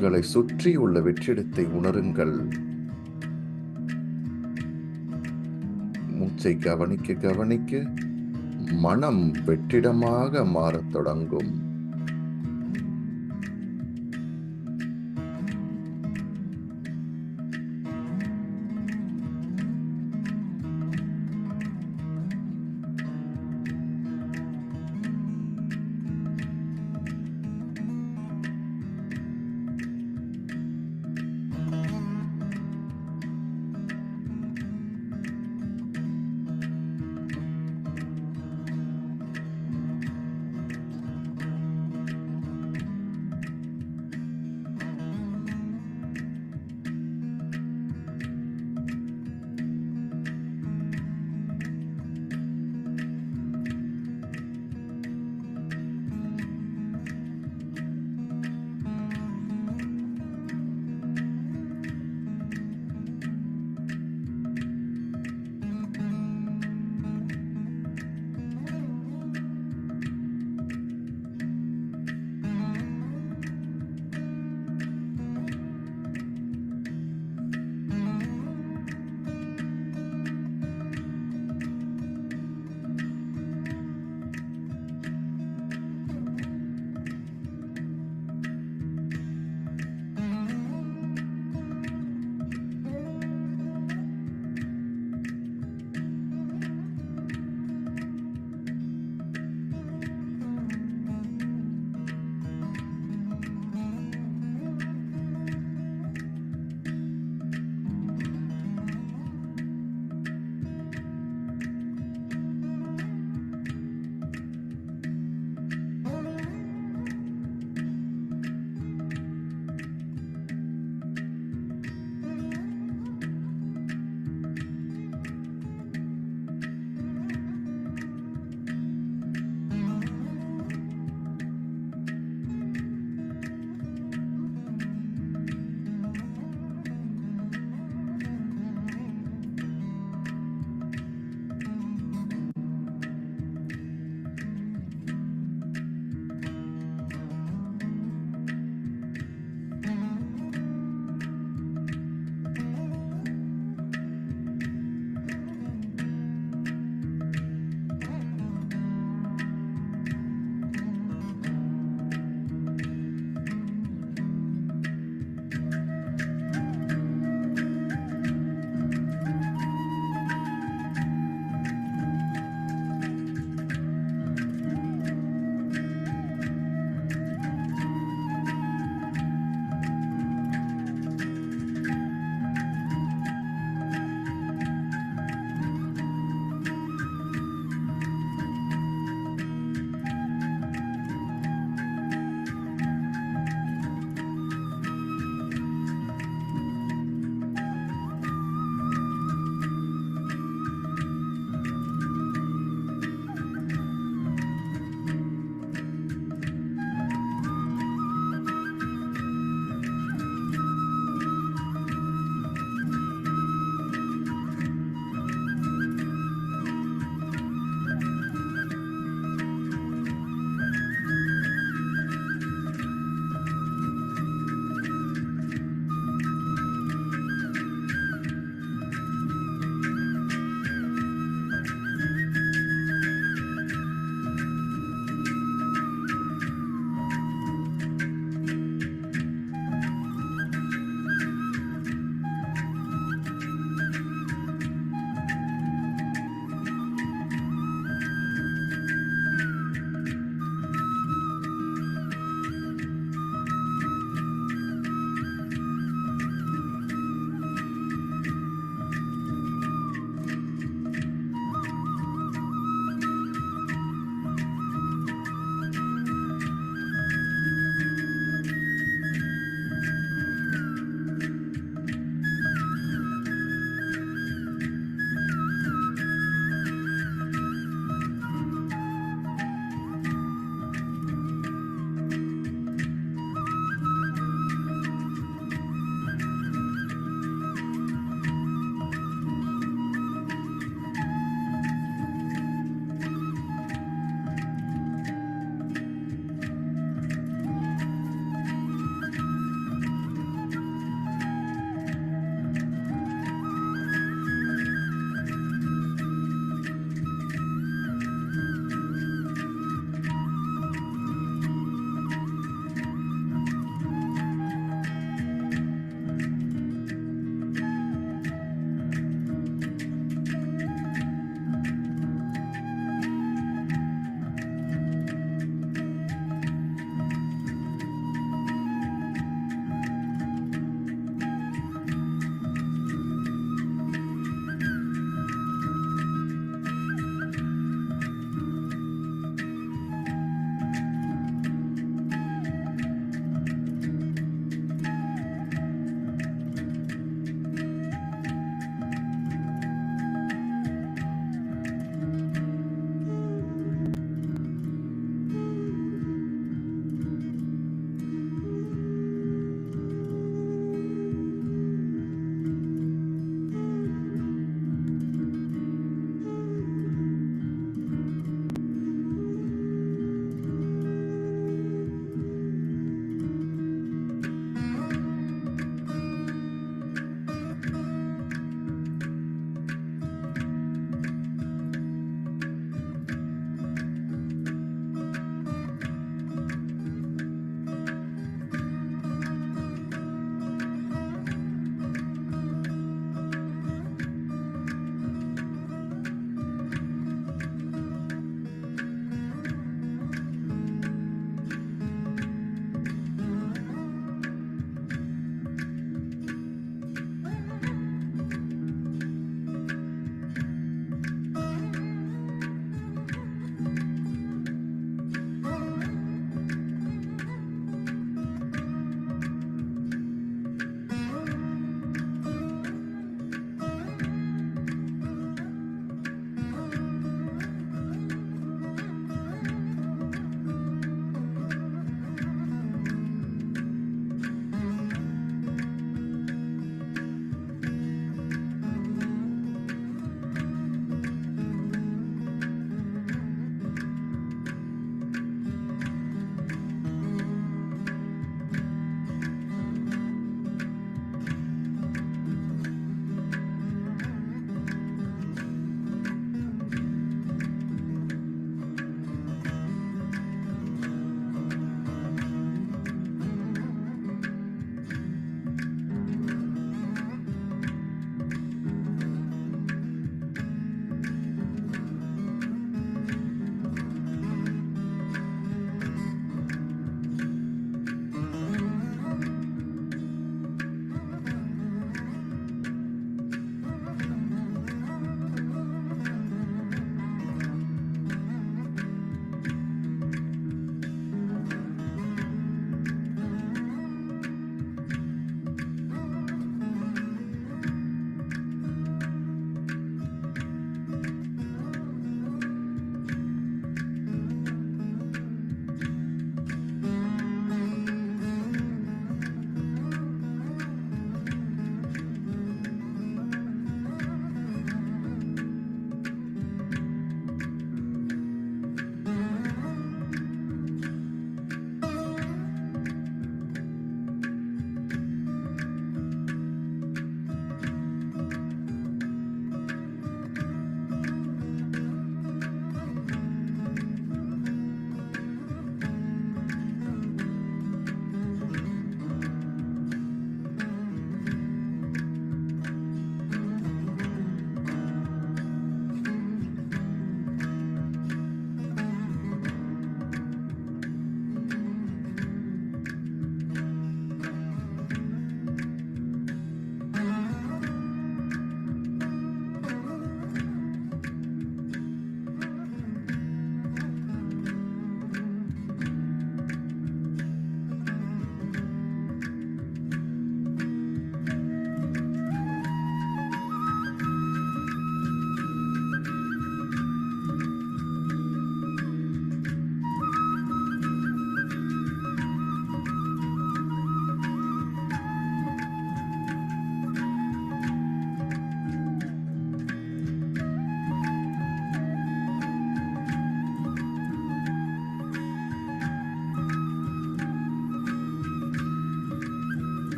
Speaker 2: உங்களை சுற்றியுள்ள வெற்றிடத்தை உணருங்கள். மூச்சை கவனிக்க கவனிக்க மனம் வெற்றிடமாக மாறத் தொடங்கும்.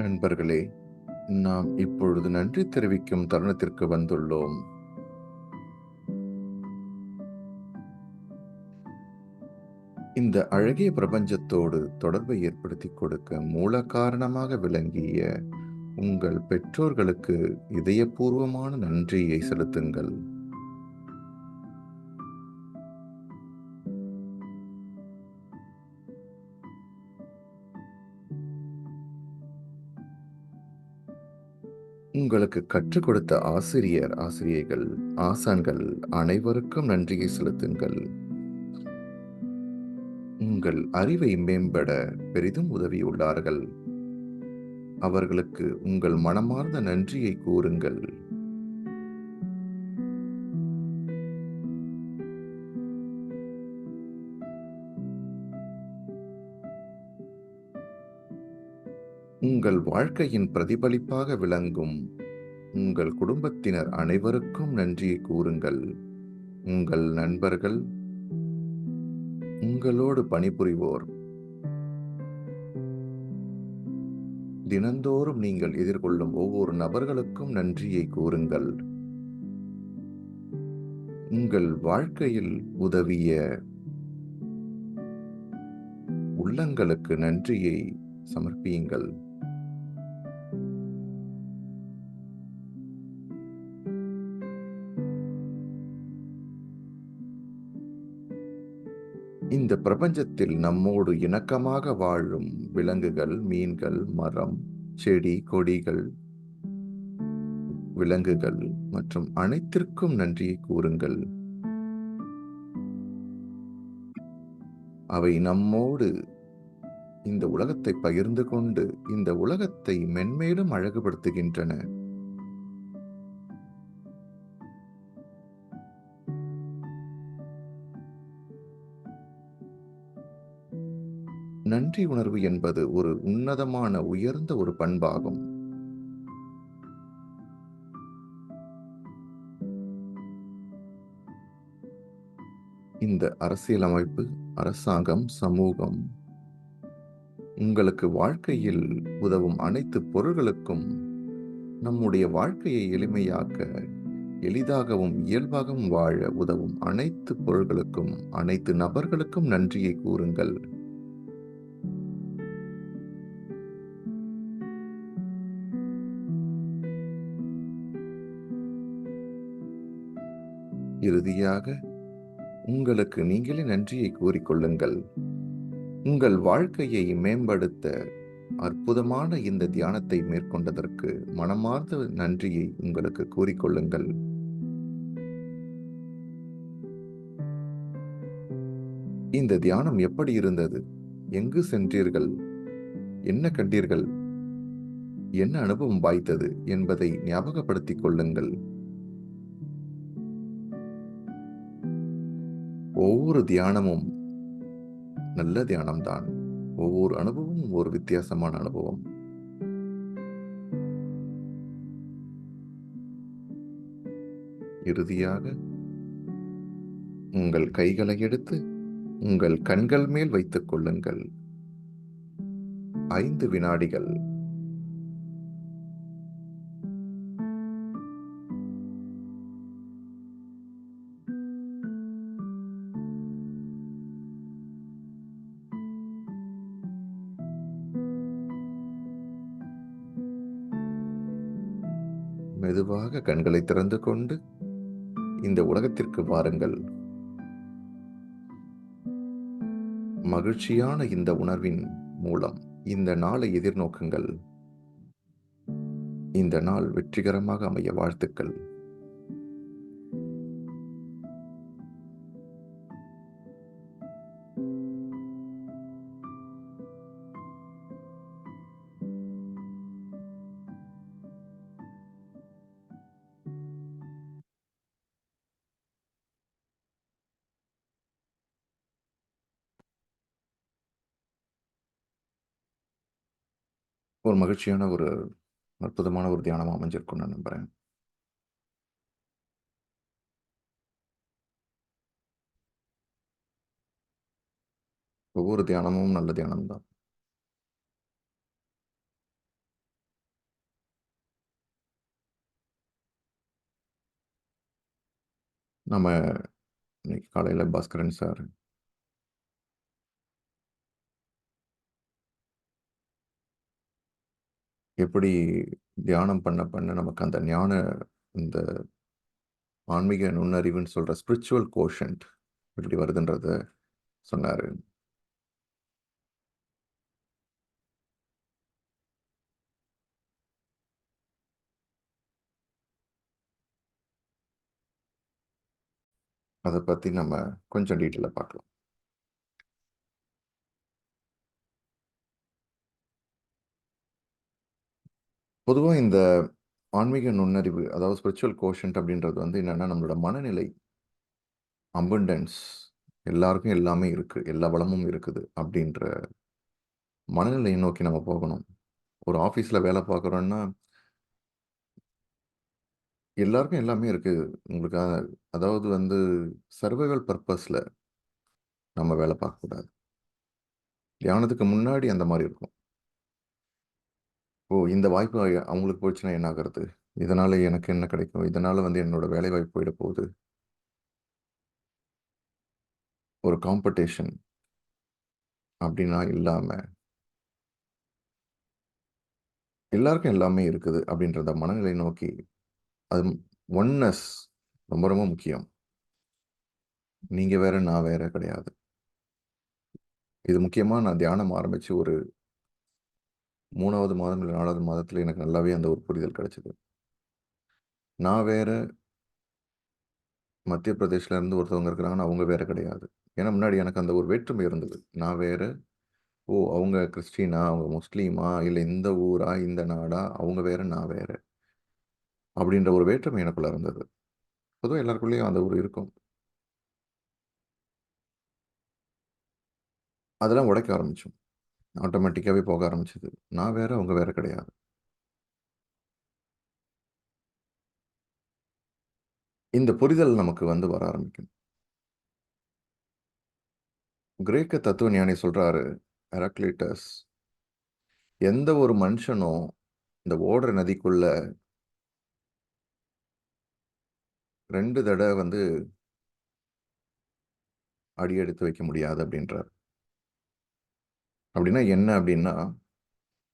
Speaker 2: நண்பர்களே, நாம் இப்பொழுது நன்றி தெரிவிக்கும் தருணத்திற்கு வந்துள்ளோம். இந்த அழகிய பிரபஞ்சத்தோடு தொடர்பை ஏற்படுத்திக் கொடுக்க மூல காரணமாக விளங்கிய உங்கள் பெற்றோர்களுக்கு இதயபூர்வமான நன்றியை செலுத்துங்கள். உங்களுக்கு கற்றுக் கொடுத்த ஆசிரியர், ஆசிரியைகள், ஆசான்கள் அனைவருக்கும் நன்றியை செலுத்துங்கள். உங்கள் அறிவை மேம்பட பெரிதும் உதவியுள்ளார்கள். அவர்களுக்கு உங்கள் மனமார்ந்த நன்றியை கூறுங்கள். உங்கள் வாழ்க்கையின் பிரதிபலிப்பாக விளங்கும் உங்கள் குடும்பத்தினர் அனைவருக்கும் நன்றியை கூறுங்கள். உங்கள் நண்பர்கள், உங்களோடு பணிபுரிவோர், தினந்தோறும் நீங்கள் எதிர்கொள்ளும் ஒவ்வொரு நபர்களுக்கும் நன்றியை கூறுங்கள். உங்கள் வாழ்க்கையில் உதவிய உள்ளங்களுக்கு நன்றியை சமர்ப்பியுங்கள். இந்த பிரபஞ்சத்தில் நம்மோடு இணக்கமாக வாழும் விலங்குகள், மீன்கள், மரம், செடி, கொடிகள், விலங்குகள் மற்றும் அனைத்திற்கும் நன்றியை கூறுங்கள். அவை நம்மோடு இந்த உலகத்தை பகிர்ந்து கொண்டு இந்த உலகத்தை மென்மேலும் அழகுபடுத்துகின்றன. நன்றி உணர்வு என்பது ஒரு உன்னதமான, உயர்ந்த ஒரு பண்பாகும். இந்த அரசியலமைப்பு, அரசாங்கம், சமூகம் உங்களுக்கு வாழ்க்கையில் உதவும் அனைத்து பொருள்களுக்கும், நம்முடைய வாழ்க்கையை எளிமையாக்க, எளிதாகவும் இயல்பாகவும் வாழ உதவும் அனைத்து பொருள்களுக்கும், அனைத்து நபர்களுக்கும் நன்றியை கூறுங்கள். இறுதியாக உங்களுக்கு நீங்களே நன்றியை கூறிக்கொள்ளுங்கள். உங்கள் வாழ்க்கையை மேம்படுத்த அற்புதமான இந்த தியானத்தை மேற்கொண்டதற்கு மனமார்ந்த நன்றியை உங்களுக்கு கூறிக்கொள்ளுங்கள். இந்த தியானம் எப்படி இருந்தது? எங்கு சென்றீர்கள்? என்ன கண்டீர்கள்? என்ன அனுபவம் வாய்த்தது என்பதை ஞாபகப்படுத்திக் கொள்ளுங்கள். ஒவ்வொரு தியானமும் நல்ல தியானம்தான். ஒவ்வொரு அனுபவமும் ஒரு வித்தியாசமான அனுபவம். இறுதியாக உங்கள் கைகளை எடுத்து உங்கள் கண்கள் மேல் வைத்துக் கொள்ளுங்கள். 5 வினாடிகள். மெதுவாக கண்களை திறந்து கொண்டு இந்த உலகத்திற்கு வாருங்கள். மகிழ்ச்சியான இந்த உணர்வின் மூலம் இந்த நாளை எதிர்நோக்குங்கள். இந்த நாள் வெற்றிகரமாக அமைய வாழ்த்துக்கள். ஒரு மகிழ்ச்சியான, ஒரு அற்புதமான ஒரு தியானம் அமைஞ்சிருக்கும் நான் நம்புறேன். ஒவ்வொரு தியானமும் நல்ல தியானம் தான். நம்ம இன்னைக்கு காலையில் பாஸ்கரன் சார் எப்படி தியானம் பண்ண பண்ண நமக்கு அந்த ஞான, இந்த ஆன்மீக நுண்ணறிவுன்னு சொல்ற ஸ்பிரிச்சுவல் கோஷன்ட் எப்படி வருதுன்றத சொன்னாரு. அதை பத்தி நம்ம கொஞ்சம் டீட்டெயிலாக பார்க்கலாம். பொதுவாக இந்த ஆன்மீக நுண்ணறிவு, அதாவது ஸ்பிரிச்சுவல் கோஷன்ட் அப்படின்றது வந்து என்னன்னா, நம்மளோட மனநிலை அபண்டன்ஸ், எல்லாருக்கும் எல்லாமே இருக்கு, எல்லா வளமும் இருக்குது அப்படின்ற மனநிலையை நோக்கி நம்ம போகணும். ஒரு ஆஃபீஸில் வேலை பார்க்குறோன்னா எல்லாருக்கும் எல்லாமே இருக்கு. உங்களுக்கு அதாவது வந்து சர்வைவல் பர்பஸில் நம்ம வேலை பார்க்கக்கூடாது. தியானத்துக்கு முன்னாடி அந்த மாதிரி இருக்கும். ஓ, இந்த வாய்ப்பு அவங்களுக்கு போச்சுன்னா என்ன ஆகிறது, இதனால எனக்கு என்ன கிடைக்கும், இதனால வந்து என்னோட வேலை வாய்ப்பு போயிட போகுது, ஒரு காம்படிஷன் அப்படின்னா இல்லாம எல்லாருக்கும் எல்லாமே இருக்குது அப்படின்றத மனநிலை நோக்கி, அது ஒன்னஸ் ரொம்ப ரொம்ப முக்கியம். நீங்க வேற நான் வேற கிடையாது. இது முக்கியமா நான் தியானம் ஆரம்பிச்சு ஒரு 3வது மாதம் இல்லை 4வது மாதத்துல எனக்கு நல்லாவே அந்த ஒரு புரிதல் கிடைச்சது. நான் வேற, மத்திய பிரதேஷ்ல இருந்து ஒருத்தவங்க இருக்கிறாங்கன்னா அவங்க வேற கிடையாது. ஏன்னா முன்னாடி எனக்கு அந்த ஒரு வேற்றுமை இருந்தது. நான் வேற, ஓ அவங்க கிறிஸ்டினா, அவங்க முஸ்லீமா, இல்லை இந்த ஊரா, இந்த நாடா, அவங்க வேற நான் வேற அப்படின்ற ஒரு வேற்றுமை எனக்குள்ள இருந்தது. பொதுவாக எல்லாருக்குள்ளேயும் அந்த ஒரு இருக்கும். அதெல்லாம் உடைக்க ஆரம்பிச்சோம். ஆட்டோமேட்டிக்காவே போக ஆரம்பிச்சது. நான் வேற, அவங்க வேற கிடையாது. இந்த புரிதல் நமக்கு வந்து வர ஆரம்பிக்கும். கிரேக்க தத்துவ ஞானி சொல்றாரு, ஹெராக்ளிட்டஸ், எந்த ஒரு மனுஷனும் இந்த ஓடுற நதிக்குள்ள 2 தடவை வந்து அடி எடுத்து வைக்க முடியாது அப்படின்றார். அப்படின்னா என்ன அப்படின்னா,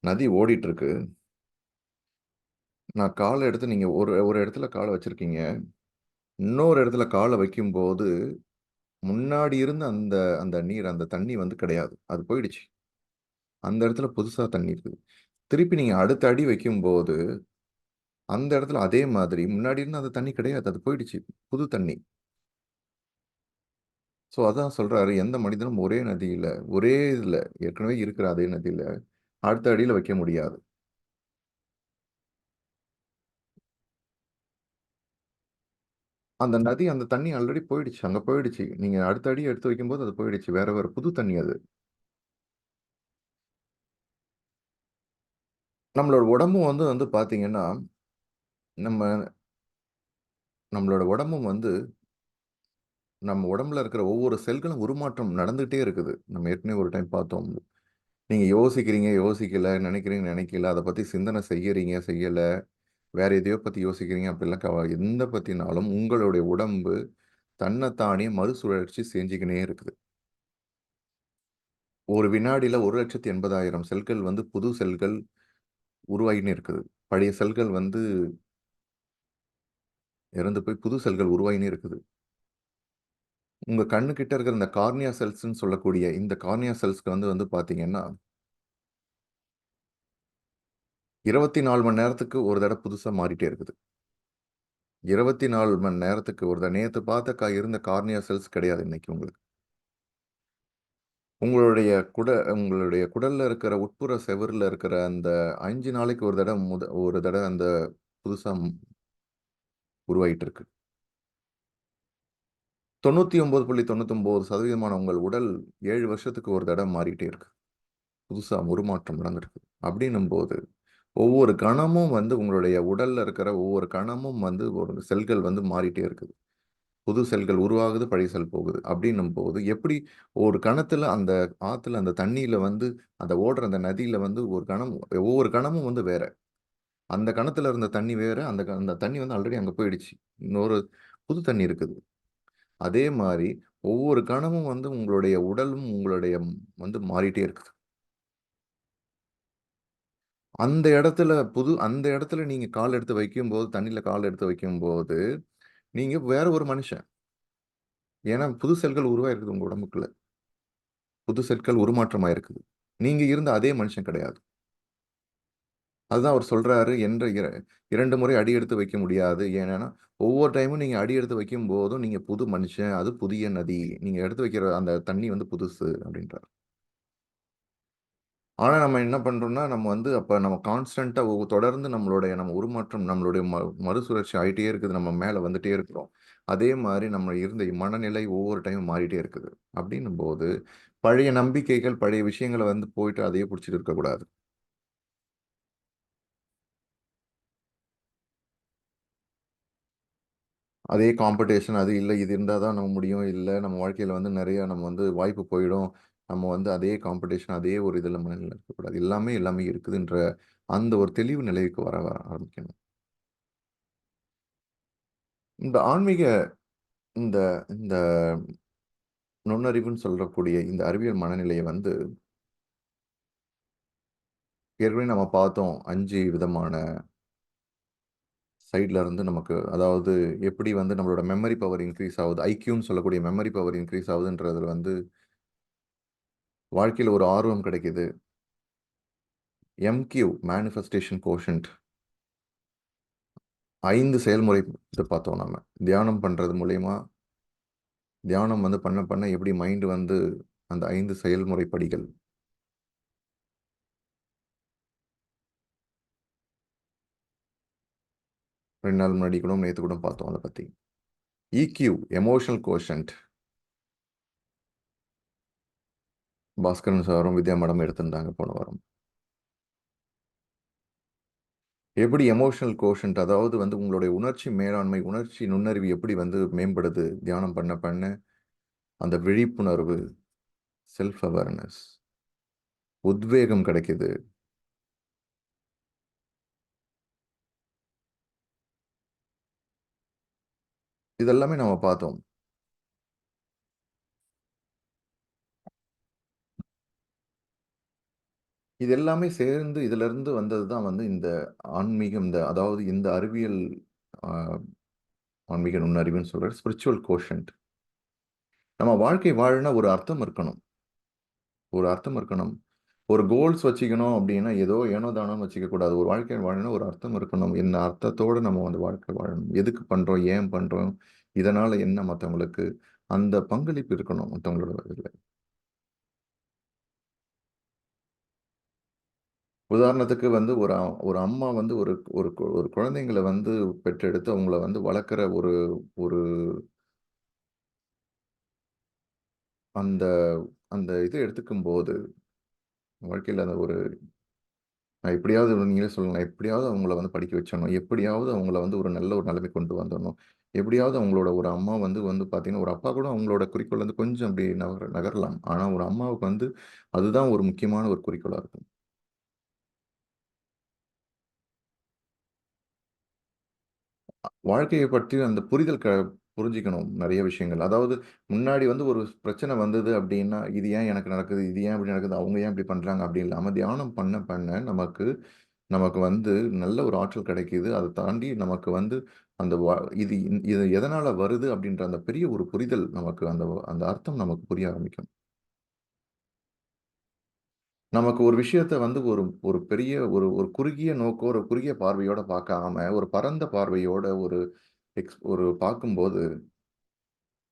Speaker 2: நதி ஓடிட்டு இருக்கு, நான் காலை எடுத்து, நீங்க ஒரு ஒரு இடத்துல காலை வச்சிருக்கீங்க, இன்னொரு இடத்துல காலை வைக்கும்போது முன்னாடி இருந்த அந்த அந்த நீர், அந்த தண்ணி வந்து கிடையாது, அது போயிடுச்சு. அந்த இடத்துல புதுசா தண்ணி இருக்குது. திருப்பி நீங்க அடுத்த அடி வைக்கும்போது அந்த இடத்துல அதே மாதிரி முன்னாடி இருந்த அந்த தண்ணி கிடையாது, அது போயிடுச்சு, புது தண்ணி. ஸோ அதான் சொல்றாரு, எந்த மனிதனும் ஒரே நதியில, ஒரே இதுல ஏற்கனவே இருக்கிற அதே நதியில அடுத்த அடியில வைக்க முடியாது. அந்த நதி, அந்த தண்ணி ஆல்ரெடி போயிடுச்சு, அங்க போயிடுச்சு. நீங்க அடுத்த அடி எடுத்து வைக்கும்போது அது போயிடுச்சு, வேற வேற புது தண்ணி அது. நம்மளோட உடம்பும் வந்து வந்து பாத்தீங்கன்னா, நம்ம நம்மளோட உடம்பும் வந்து, நம்ம உடம்புல இருக்கிற ஒவ்வொரு செல்களும் உருமாற்றம் நடந்துகிட்டே இருக்குது. நம்ம ஏற்கனவே ஒரு டைம் பார்த்தோம். நீங்க யோசிக்கிறீங்க, யோசிக்கல, நினைக்கிறீங்க, நினைக்கல, அதை பத்தி சிந்தனை செய்யறீங்க, செய்யல, வேற எதையோ பத்தி யோசிக்கிறீங்க அப்படிலாம் எந்த பத்தினாலும் உங்களுடைய உடம்பு தன்னைத்தானே மறுசுழற்சி செஞ்சுக்கினே இருக்குது. ஒரு வினாடியில 1,80,000 செல்கள் வந்து புது செல்கள் உருவாகினே இருக்குது. பழைய செல்கள் வந்து இறந்து போய் புது செல்கள் உருவாகினே இருக்குது. உங்க கண்ணு கிட்ட இருக்கிற இந்த கார்னியா செல்ஸ்ன்னு சொல்லக்கூடிய இந்த கார்னியா செல்ஸ்க்கு வந்து வந்து பாத்தீங்கன்னா 24 மணி நேரத்துக்கு ஒரு தடவை புதுசா மாறிட்டே இருக்குது. 24 மணி நேரத்துக்கு ஒரு தடவை. நேத்து பார்த்த இருந்த கார்னியா செல்ஸ் கிடையாது இன்னைக்கு உங்களுக்கு. உங்களுடைய குடல்ல இருக்கிற உட்புற செவுருல இருக்கிற அந்த 5 நாளைக்கு ஒரு தடவை ஒரு தடவை அந்த புதுசா உருவாயிட்டு இருக்கு. 99.99% உங்கள் உடல் 7 வருஷத்துக்கு ஒரு தடவை மாறிட்டே இருக்கு. புதுசா உருமாற்றம் நடந்திருக்கு. அப்படின்னும் போது ஒவ்வொரு கணமும் வந்து உங்களுடைய உடல்ல இருக்கிற ஒவ்வொரு கணமும் வந்து ஒரு செல்கள் வந்து மாறிட்டே இருக்குது. புது செல்கள் உருவாகுது, பழைய செல் போகுது. அப்படின்னும் போது எப்படி ஒரு கணத்துல அந்த ஆத்துல அந்த தண்ணியில வந்து அந்த ஓடுற அந்த நதியில வந்து ஒரு கணம், ஒவ்வொரு கணமும் வந்து வேற. அந்த கணத்துல இருந்த தண்ணி வேற, அந்த தண்ணி வந்து ஆல்ரெடி அங்க போயிடுச்சு. இன்னொரு புது தண்ணி இருக்குது. அதே மாரி ஒவ்வொரு கணமும் வந்து உங்களுடைய உடலும் உங்களுடைய வந்து மாறிட்டே இருக்குது. அந்த இடத்துல நீங்க கால் எடுத்து வைக்கும்போது, தண்ணீல கால் எடுத்து வைக்கும்போது, நீங்க வேற ஒரு மனுஷன். ஏன்னா புது செல்கள் உருவாயிருக்குது உங்க உடம்புக்குள்ள. புது செல்கள் உருமாற்றமாயிருக்குது. நீங்க இருந்த அதே மனுஷன் கிடையாது. அதுதான் அவர் சொல்றாரு, என்ற 2 முறை அடி எடுத்து வைக்க முடியாது. ஏன்னா, ஒவ்வொரு டைமும் நீங்க அடி எடுத்து வைக்கும்போதும், நீங்க புது மனுஷன். அது புதிய நதி. நீங்க எடுத்து வைக்கிற அந்த தண்ணி வந்து புதுசு அப்படின்றாரு. ஆனா, நம்ம என்ன பண்றோம்னா, நம்ம வந்து அப்ப நம்ம கான்ஸ்டன்ட்டா தொடர்ந்து நம்ம உருமாற்றம், நம்மளுடைய மறுசுழற்சி ஆயிட்டே இருக்குது. நம்ம மேல வந்துட்டே இருக்கிறோம். அதே மாரி நம்ம இருந்த மனநிலை ஒவ்வொரு டைமும் மாறிட்டே இருக்குது. அப்படின்னும்போது, பழைய நம்பிக்கைகள், பழைய விஷயங்கள வந்து போயிட்டு அதையே புடிச்சுட்டு இருக்கக்கூடாது. அதே காம்படிஷன் அது இல்ல, இது இருந்தா தான் நம்ம முடியும். இல்ல நம்ம வாழ்க்கையில வந்து நெறைய நம்ம வந்து வாய்ப்பு போயிடும். நம்ம வந்து அதே காம்படிஷன், அதே ஒரு இதுல மனநிலையில இருக்கக்கூடாது. எல்லாமே எல்லாமே இருக்குதுன்ற அந்த ஒரு தெளிவு நிலைக்கு வர ஆரம்பிக்கணும். இந்த ஆன்மீக இந்த இந்த நுண்ணறிவுன்னு சொல்லக்கூடிய இந்த அறிவியல் மனநிலைய வந்து ஏற்கனவே நம்ம பார்த்தோம். 5 விதமான சைட்ல இருந்து நமக்கு அதாவது எப்படி வந்து நம்மளோட மெமரி பவர் இன்கிரீஸ் ஆவுது. ஐக்யூன்னு சொல்லக்கூடிய மெமரி பவர் இன்கிரீஸ் ஆவுதுன்றதுல வந்து வாழ்க்கையில ஒரு ஆர்வம் கிடைக்குது. எம்கியூ மேனிஃபெஸ்டேஷன் கோஷன்ட் 5 செயல்முறை இது பார்த்தோம் நம்ம. தியானம் பண்றது மூலியமா தியானம் வந்து பண்ண பண்ண எப்படி மைண்ட் வந்து அந்த 5 செயல்முறை படிகள். 2 நாள் முன்னாடி கூட நேத்து கூட பார்த்தோம் அத பத்தி. இக்யூ எமோஷனல் கோஷன்ட் பாஸ்கரன் சாரும், வித்யா மேடம் எடுத்திருந்தாங்க போன வாரம். எப்படி எமோஷனல் கோஷன்ட் அதாவது வந்து உங்களுடைய உணர்ச்சி மேலாண்மை, உணர்ச்சி நுண்ணறிவு எப்படி வந்து மேம்படுது தியானம் பண்ண பண்ண. அந்த விழிப்புணர்வு, செல்ஃப் அவேர்னஸ், உத்வேகம் கிடைக்குது. இதெல்லாமே நம்ம பார்த்தோம். இது எல்லாமே சேர்ந்து இதிலிருந்து வந்தது தான் வந்து இந்த ஆன்மீகம், அதாவது இந்த அறிவியல் ஆ ஆன்மீக நுண்ணறிவுன்னு சொல்ற ஸ்பிரிச்சுவல் கோஷன்ட். நம்ம வாழ்க்கை வாழணும்னா ஒரு அர்த்தம் இருக்கணும். ஒரு அர்த்தம் இருக்கணும். ஒரு கோல்ஸ் வச்சுக்கணும் அப்டின்னா, ஏதோ ஏனோ தானோன்னு வச்சுக்க கூடாது. ஒரு வாழ்க்கை வாழணும்னா ஒரு அர்த்தம் இருக்கணும். என்ன அர்த்தத்தோட நம்ம வந்து வாழ்க்கை வாழணும். எதுக்கு பண்றோம்? ஏன் பண்றோம்? இதனால என்ன மத்தவங்களுக்கு அந்த பங்களிப்பு இருக்கணும் மத்தவங்களோட இதுல. உதாரணத்துக்கு வந்து ஒரு அம்மா வந்து ஒரு ஒரு ஒரு குழந்தைங்கள வந்து பெற்றெடுத்து அவங்கள வந்து வளர்க்குற ஒரு ஒரு அந்த அந்த இத எடுத்துக்கும்போது, வாழ்க்கையில அந்த ஒரு நான் எப்படியாவது நீங்களே சொல்லுங்க. எப்படியாவது அவங்கள வந்து படிக்க வச்சிடணும். எப்படியாவது அவங்கள வந்து ஒரு நல்ல ஒரு நிலைமைக்கு கொண்டு வந்துரணும். எப்படியாவது அவங்களோட ஒரு அம்மா வந்து வந்து பார்த்தீங்கன்னா, ஒரு அப்பா கூட அவங்களோட குறிக்கோள் வந்து கொஞ்சம் அப்படி நகரலாம். ஆனா ஒரு அம்மாவுக்கு வந்து அதுதான் ஒரு முக்கியமான ஒரு குறிக்கோளா இருக்கும். வாழ்க்கைய பற்றி அந்த புரிதல் புரிஞ்சுக்கணும் நெறைய விஷயங்கள். அதாவது முன்னாடி வந்து ஒரு பிரச்சனை வந்தது அப்டின்னா, இது ஏன் எனக்கு நடக்குது? இது ஏன் இப்டி நடக்குது? அவங்க ஏன் இப்டி பண்றாங்க? அப்டி இல்லாம தியானம் பண்ண பண்ண நமக்கு நமக்கு வந்து நல்ல ஒரு ஆற்றல் கிடைக்குது. அத தாண்டி நமக்கு வந்து அந்த இது இது எதனால வருது? அப்டின்ற அந்த பெரிய ஒரு புரிதல் நமக்கு அந்த அந்த அர்த்தம் நமக்கு புரிய ஆரம்பிக்கும். நமக்கு ஒரு விஷயத்த வந்து ஒரு ஒரு பெரிய ஒரு குறுகிய நோக்கோ, ஒரு குறுகிய பார்வையோட பார்க்காம, ஒரு பரந்த பார்வையோட ஒரு ஒரு பார்க்கும்போது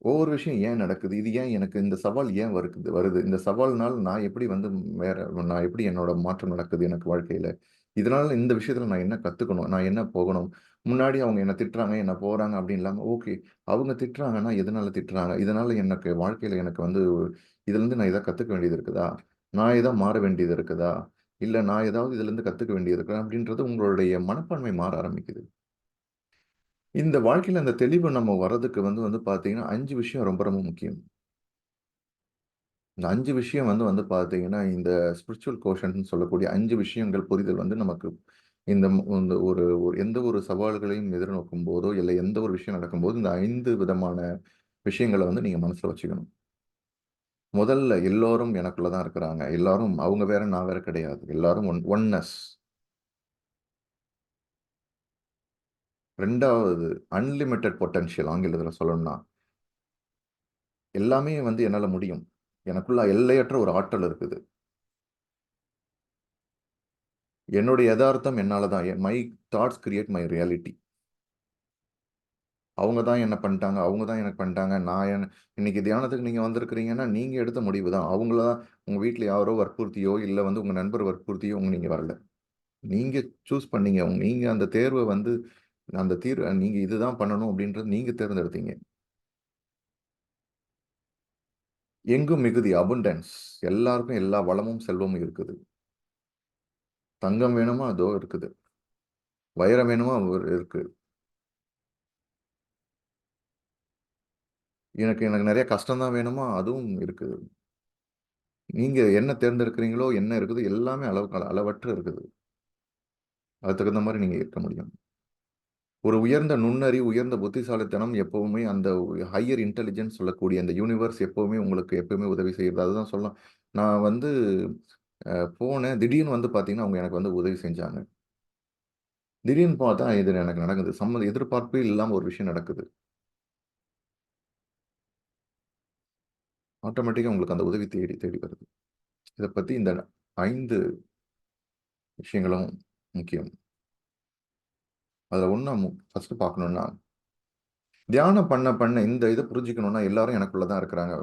Speaker 2: ஒவ்வொரு விஷயம் ஏன் நடக்குது? இது ஏன் எனக்கு இந்த சவால் ஏன் வருது? இந்த சவால்னால நான் எப்படி வந்து வேற நான் எப்படி என்னோட மாற்றம் நடக்குது எனக்கு வாழ்க்கையில? இதனால இந்த விஷயத்துல நான் என்ன கத்துக்கணும்? நான் என்ன போகணும்? முன்னாடி அவங்க என்ன திட்டுறாங்க, என்ன போறாங்க அப்படின்னு இல்லாம, ஓகே. அவங்க திட்டுறாங்கன்னா எதனால திட்டுறாங்க? இதனால எனக்கு வாழ்க்கையில எனக்கு வந்து இதுலருந்து நான் ஏதாவது கத்துக்க வேண்டியது இருக்குதா? நான் ஏதாவது மாற வேண்டியது இருக்குதா? இல்ல நான் ஏதாவது இதுலருந்து கத்துக்க வேண்டியது இருக்கா? அப்படின்றது உங்களுடைய மனப்பான்மை மாற ஆரம்பிக்குது. இந்த வாழ்க்கையில அந்த தெளிவு நம்ம வர்றதுக்கு வந்து வந்து பார்த்தீங்கன்னா, 5 விஷயம் ரொம்ப ரொம்ப முக்கியம். இந்த 5 விஷயம் வந்து வந்து பார்த்தீங்கன்னா, இந்த ஸ்பிரிச்சுவல் கோஷன்ட்ன்னு சொல்லக்கூடிய 5 விஷயங்கள் புரிதல் வந்து நமக்கு இந்த ஒரு எந்த ஒரு சவால்களையும் எதிர்நோக்கும்போதோ, இல்ல எந்த ஒரு விஷயம் நடக்கும்போது, இந்த 5 விதமான விஷயங்களை வந்து நீங்க மனசுல வச்சுக்கணும். முதல்ல எல்லோரும் எனக்குள்ளதான் இருக்கிறாங்க. எல்லாரும் அவங்க வேற நான் வேற கிடையாது. எல்லாரும் ஒன்னஸ். 2வது அன்லிமிட்டெட் பொட்டன்ஷியல் ஆங்கிலத்துல சொல்லணும்னா, எல்லாமே வந்து என்னால முடியும். எனக்குள்ள எல்லையற்ற ஒரு ஆற்றல் இருக்குது. என்னுடைய யதார்த்தம் என்னால தான். My thoughts create my reality. அவங்க தான் என்ன பண்ணிட்டாங்க, அவங்க தான் எனக்கு பண்ணிட்டாங்க. இன்னைக்கு தியானத்துக்கு நீங்க வந்திருக்கிறீங்கன்னா, நீங்க எடுத்த முடிவு தான். அவங்கள உங்க வீட்ல யாரோ வற்புறுத்தியோ, இல்ல வந்து உங்க நண்பர் வற்புறுத்தியோ நீங்க வரல. நீங்க சூஸ் பண்ணீங்க. நீங்க அந்த தேர்வை வந்து அந்த நீங்க இதுதான் பண்ணணும் அப்படின்றது நீங்க தேர்ந்தெடுத்தீங்க. எங்கும் மிகுதி அபுண்டன்ஸ். எல்லாருக்கும் எல்லா வளமும் செல்வமும் இருக்குது. தங்கம் வேணுமா அதோ இருக்குது. வைரம் வேணுமா இருக்கு. எனக்கு எனக்கு நிறைய கஷ்டம் தான் வேணுமா அதுவும் இருக்குது. நீங்க என்ன தேர்ந்தெடுக்கிறீங்களோ என்ன இருக்குது எல்லாமே அளவற்று இருக்குது. அதுக்கு தகுந்த மாதிரி நீங்க இருக்க முடியும். ஒரு உயர்ந்த நுண்ணறிவு, உயர்ந்த புத்திசாலித்தனம் எப்பவுமே அந்த ஹையர் இன்டெலிஜென்ஸ் சொல்லக்கூடிய அந்த யூனிவர்ஸ் எப்பவுமே உங்களுக்கு எப்பவுமே உதவி செய்யுது. அதுதான் சொல்லலாம். நான் வந்து போனேன். திடீர்னு வந்து பார்த்தீங்கன்னா, அவங்க எனக்கு வந்து உதவி செஞ்சாங்க. திடீர்னு பார்த்தா இது எனக்கு நடக்குது. எதிர்பார்ப்பே இல்லாம ஒரு விஷயம் நடக்குது. ஆட்டோமேட்டிக்கா உங்களுக்கு அந்த உதவி தேடி தேடி வருது. இத பத்தி இந்த 5 விஷயங்களும் முக்கியம். அதுல ஒண்ணா ஃபர்ஸ்ட் பார்க்கணும்னா, தியானம் பண்ண பண்ண இந்த இத புரிஞ்சுக்கணும்னா எல்லாரும் எனக்குள்ள தான் இருக்கிறாங்க.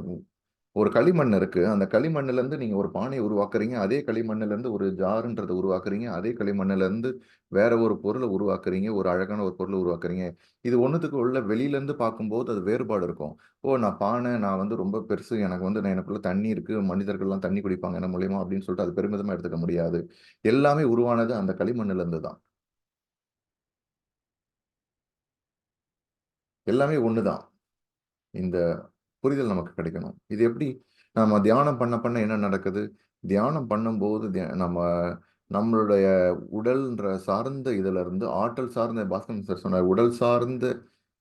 Speaker 2: ஒரு களிமண் இருக்கு. அந்த களிமண்ணுலேருந்து நீங்க ஒரு பானைய உருவாக்குறீங்க. அதே களிமண்ணுலேருந்து ஒரு ஜாருன்றத உருவாக்குறீங்க. அதே களிமண்ணுலேருந்து வேற ஒரு பொருள உருவாக்குறீங்க. ஒரு அழகான ஒரு பொருள உருவாக்குறீங்க. இது ஒண்ணுத்துக்கு உள்ள வெளியிலேருந்து பார்க்கும்போது அது வேறுபாடு இருக்கும். ஓ! நான் வந்து ரொம்ப பெருசு. எனக்கு வந்து எனக்குள்ள தண்ணி இருக்கு. மனிதர்கள்லாம் தண்ணி குடிப்பாங்க என்ன மூலியமா அப்படின்னு சொல்லிட்டு அது பெருமிதமா எடுத்துக்க முடியாது. எல்லாமே உருவானது அந்த களிமண்ணுலேருந்து தான். எல்லாமே ஒண்ணு தான். இந்த புரிதல் நமக்கு கிடைக்கணும். இது எப்படி நம்ம தியானம் பண்ண பண்ண என்ன நடக்குது? தியானம் பண்ணும்போது நம்ம நம்மளுடைய உடல்ன்ற சார்ந்த இதிலிருந்து ஆற்றல் சார்ந்த பாஸ்கரன் சார் சொன்னார். உடல் சார்ந்த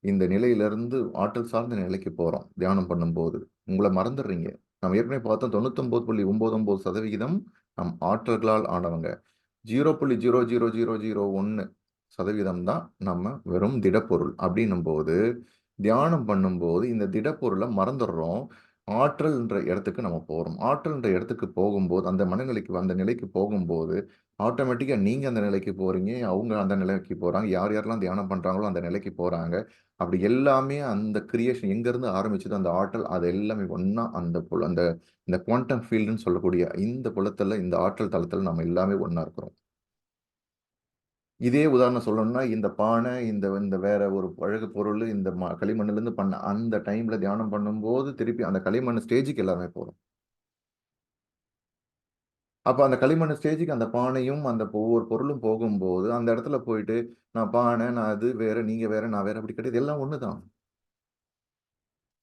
Speaker 2: இந்த நிலையிலிருந்து ஆற்றல் சார்ந்த நிலைக்கு போறோம். தியானம் பண்ணும்போது. உங்கள மறந்துடுறீங்க. நம்ம ஏற்கனவே பார்த்தோம் 99.99% நம் ஆற்றல்களால் ஆனவங்க. 0.00001% தான் நம்ம வெறும் திடப்பொருள். அப்படின்னும்போது தியானம் பண்ணும்போது இந்த திடப்பொருள மறந்துடுறோம். ஆற்றல்ன்ற இடத்துக்கு நம்ம போறோம். ஆற்றல்ன்ற இடத்துக்கு போகும்போது, அந்த மனநிலைக்கு அந்த நிலைக்கு போகும்போது, ஆட்டோமேட்டிக்கா நீங்க அந்த நிலைக்கு போறீங்க. அவங்க அந்த நிலைக்கு போறாங்க. யார் யாரெல்லாம் தியானம் பண்றாங்களோ அந்த நிலைக்கு போறாங்க. அப்படி எல்லாமே அந்த கிரியேஷன் எங்கேருந்து ஆரம்பிச்சதோ அந்த ஆற்றல் அது எல்லாமே ஒண்ணா அந்த இந்த குவாண்டம் ஃபீல்டுன்னு சொல்லக்கூடிய இந்த புலத்துல, இந்த ஆற்றல் தளத்துல நம்ம எல்லாமே ஒண்ணா இருக்கிறோம். இதே உதாரணம் சொல்லணும்னா, இந்த பானை, இந்த இந்த வேற ஒரு அழகு பொருள், இந்த களிமண்ணுலேருந்து பண்ண அந்த டைம்ல தியானம் பண்ணும்போது, திருப்பி அந்த களிமண் ஸ்டேஜுக்கு எல்லாமே போறோம். அப்ப அந்த களிமண் ஸ்டேஜுக்கு அந்த பானையும், அந்த ஒவ்வொரு பொருளும் போகும்போது, அந்த இடத்துல போயிட்டு, நான் பானை, நான் அது வேற, நீங்க வேற, நான் வேற அப்படி கிடையாது. எல்லாம் ஒண்ணு தான்.